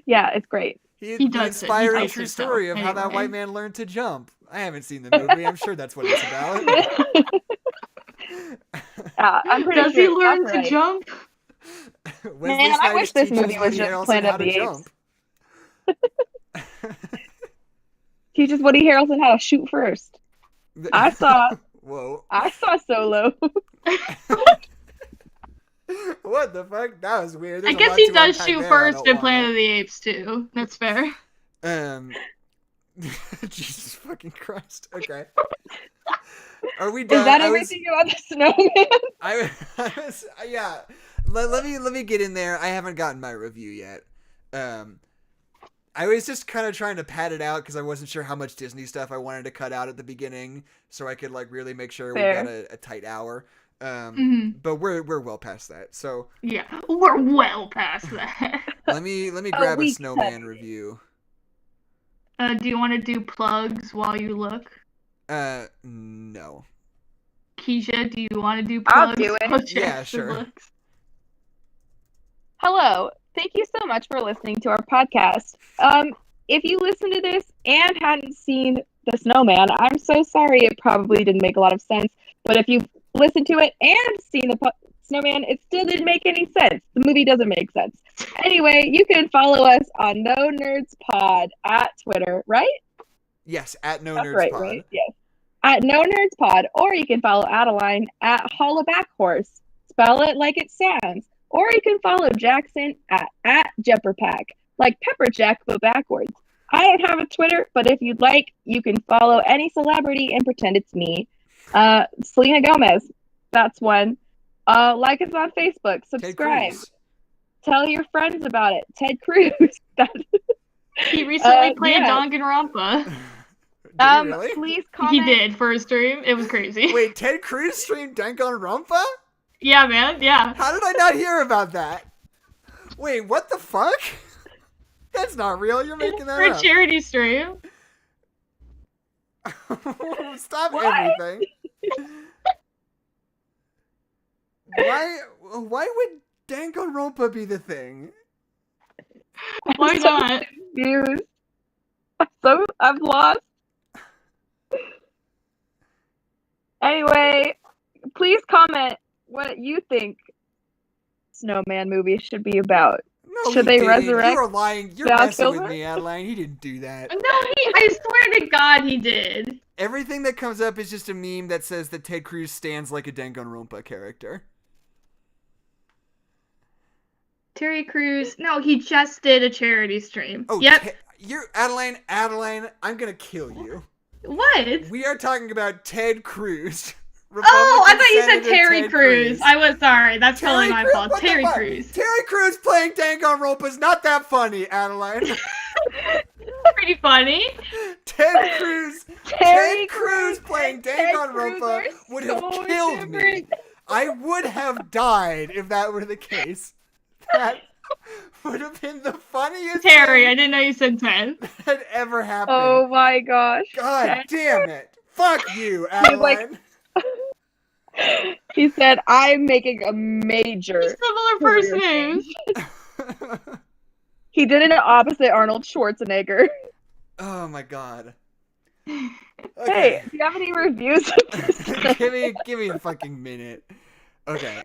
Yeah, it's great. He does inspiring true story of how that white man learned to jump. I haven't seen the movie. I'm sure that's what it's about. I'm pretty Does he learn to jump? Man, I wish this movie was just Planet of the Apes. Teaches Woody Harrelson how to shoot first. I saw Solo. What the fuck? That was weird. I guess he does shoot first in Planet of the Apes too. That's fair. Jesus fucking Christ. Okay. Are we done? Is that everything about the Snowman? Yeah. Let me get in there. I haven't gotten my review yet. I was just kind of trying to pad it out because I wasn't sure how much Disney stuff I wanted to cut out at the beginning, so I could like really make sure Fair. we got a tight hour. Mhm. But we're well past that. So Yeah, we're well past that. let me grab a we Snowman cut. review. Do you want to do plugs while you look? No. Keisha, do you want to do I'll plugs? do it. while Yeah, Jackson sure. looks? Hello. Thank you so much for listening to our podcast. If you listened to this and hadn't seen The Snowman, I'm so sorry. It probably didn't make a lot of sense. But if you've listened to it and seen the Snowman, it still didn't make any sense. The movie doesn't make sense. Anyway, you can follow us on No Nerds Pod at Twitter, right? Yes, at No That's Nerds right, Pod. right? Yes. At No Nerds Pod, or you can follow Adeline at Hollaback Horse. Spell it like it sounds. Or you can follow Jackson at Jepperpack, like Pepper Jack, but backwards. I don't have a Twitter, but if you'd like, you can follow any celebrity and pretend it's me. Selena Gomez, that's one. Like us on Facebook, Ted subscribe, Cruz. tell your friends about it. Ted Cruz. He recently played yeah. Danganronpa. Did he really? Please comment. He did for a stream. It was crazy. Wait, Ted Cruz streamed Danganronpa? Yeah, man. Yeah. How did I not hear about that? Wait, what the fuck? That's not real. You're making For a that charity stream. up. Stop What? everything. Why would Danganronpa be the thing? Why I'm not? confused. I'm lost. Anyway, please comment what you think Snowman movie should be about. No, Should he they didn't. resurrect You're lying. You're Val messing with Kilmer? me, Adeline. He didn't do that. No, I swear to God he did. Everything that comes up is just a meme that says that Ted Cruz stands like a Danganronpa character. Terry Crews. No, he just did a charity stream. Oh, Yep. you're Adeline. Adeline, I'm gonna kill you. What? We are talking about Ted Cruz. Oh, I Republican thought you said Senator Terry Ted Crews. I was sorry. That's Terry totally my Crews? fault. What the Terry fuck? Crews. Terry Crews playing Danganronpa is not that funny, Adeline. Pretty funny. Ted Cruz playing Ted Danganronpa Cruz are would have so killed me. different. I would have died if that were the case. That would have been the funniest Terry, I thing didn't know you said Ted. that had ever happened. Oh my gosh. God Ted- damn it. Fuck you, Adeline. He said, I'm making a major. Similar first career names. change." He did it opposite Arnold Schwarzenegger. Oh my god. Hey, Okay. do you have any reviews? give me a fucking minute. Okay.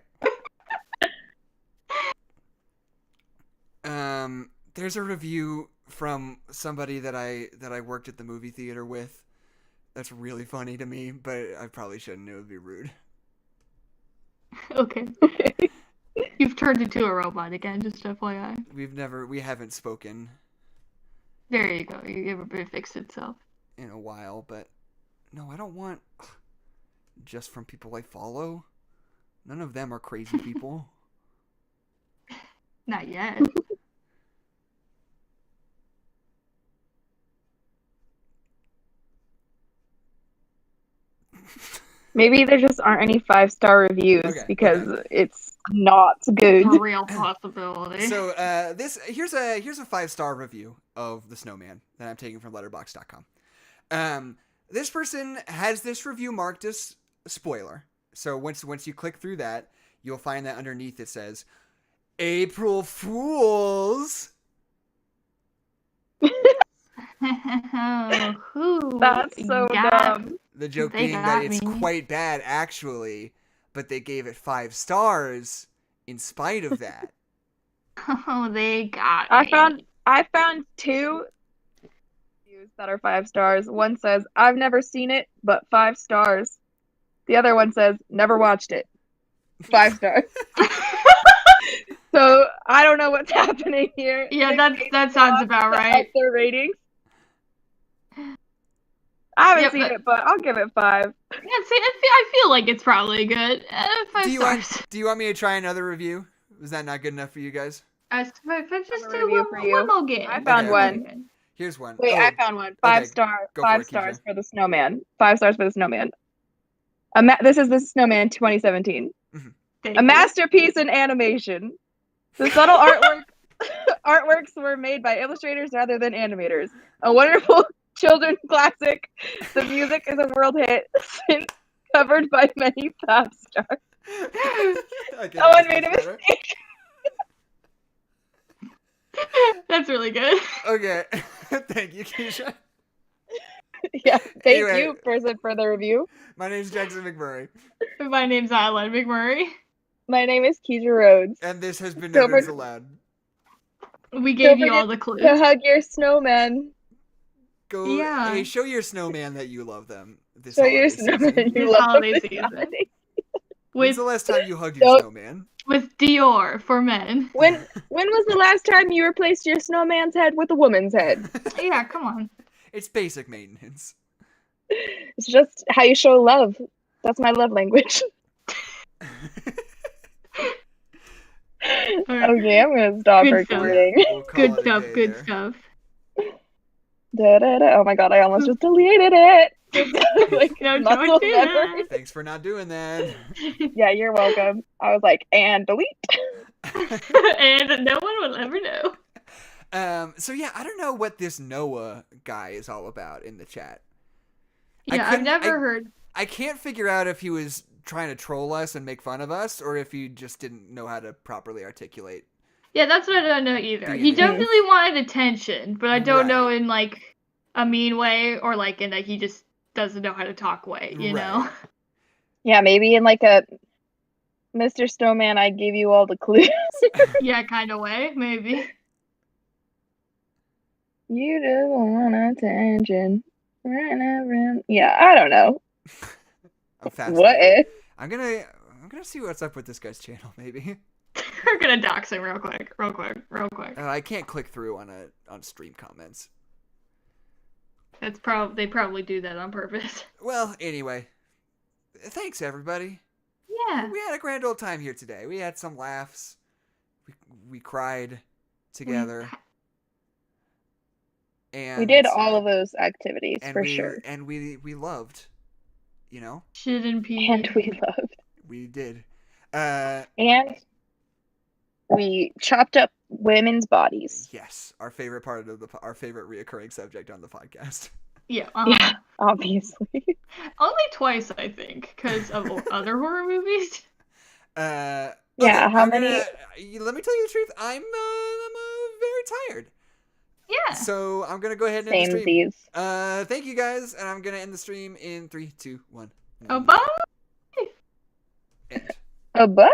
There's a review from somebody that I worked at the movie theater with. That's really funny to me, but I probably shouldn't. It would be rude. Okay. You've turned into a robot again, just FYI. We haven't spoken There you go. It fixed itself. in a while, but no, I don't want just from people I follow. None of them are crazy people. Not yet. Maybe there just aren't any 5-star reviews because it's not good. A real possibility. So here's a 5-star review of The Snowman that I'm taking from letterboxd.com. This person has this review marked as a spoiler. So once you click through that, you'll find that underneath it says April Fools. Who That's so got- dumb. The joke They being that got it's me. quite bad actually, but they gave it 5 stars in spite of that. Oh, they got I me. found 2 reviews that are 5 stars. One says, I've never seen it, but 5 stars. The other one says, never watched it. 5 stars. So I don't know what's happening here. Yeah, They that sounds about to right. up their ratings. I haven't Yeah, seen but- it, but I'll give it 5. Yeah, see, I feel like it's probably good. 5 Do you stars. want me to try another review? Was that not good enough for you guys? Let's just a do review for you. one more game. I found Okay. one. Here's one. Wait, Oh, I found one. okay. Five stars Go for it, for the Snowman. 5 stars for the Snowman. This is the Snowman 2017. Thank A you. masterpiece in animation. The subtle artworks were made by illustrators rather than animators. A wonderful children's classic. The music is a world hit, covered by many pop stars. Okay, Someone that's made a much better. mistake. That's really good. Okay. Thank you, Keisha. Yeah, thank Anyway. you, person, for the review. My name's Jackson McMurray. My name's Adeline McMurray. My name is Keisha Rhodes. And this has been Don't Nerds forget- Aloud. We gave you forget all the clues. To hug your snowman. Go, Yeah. hey, show your snowman that you love them this Show holiday your season. snowman you This love holiday this season. holiday. When's With the last time you hugged your Don't- snowman? with Dior for men. When was the last time you replaced your snowman's head with a woman's head? Yeah, come on. It's basic maintenance. It's just how you show love. That's my love language. Okay, I'm gonna stop Good stuff. recording. We'll call Good it a stuff. day Good there. stuff. Da-da-da. Oh my god, I almost just deleted it. Like, No, muscle don't do memory. that. Thanks for not doing that. Yeah, you're welcome. I was like, and delete. And no one will ever know. So yeah, I don't know what this Noah guy is all about in the chat. Yeah, I've never heard. I can't figure out if he was trying to troll us and make fun of us, or if he just didn't know how to properly articulate. Yeah, that's what I don't know either. The He name. definitely wanted attention, but I don't know Right. in like a mean way or like in that he just doesn't know how to talk way, you know? Right. Yeah, maybe in like a Mr. Snowman, I gave you all the clues. Yeah, kind of way, maybe. You just want attention. Yeah, I don't know. I'm fascinated. What if? I'm gonna see what's up with this guy's channel. Maybe. We're gonna dox him real quick. I can't click through on stream comments. They probably do that on purpose. Well, anyway, thanks everybody. Yeah. We had a grand old time here today. We had some laughs. We cried together. And We did all of those activities for sure. And we loved, you know. Shit and pee. And we loved. We did. And we chopped up women's bodies. Yes, our favorite part of our favorite reoccurring subject on the podcast. Yeah. Yeah, obviously. Only twice, I think, because of other horror movies. Yeah, Okay, how many? Let me tell you the truth. I'm very tired. Yeah. So I'm gonna go ahead and end the stream. Samesies. Thank you guys, and I'm gonna end the stream in 3, 2, 1. Oh, bye. End. Oh, bye.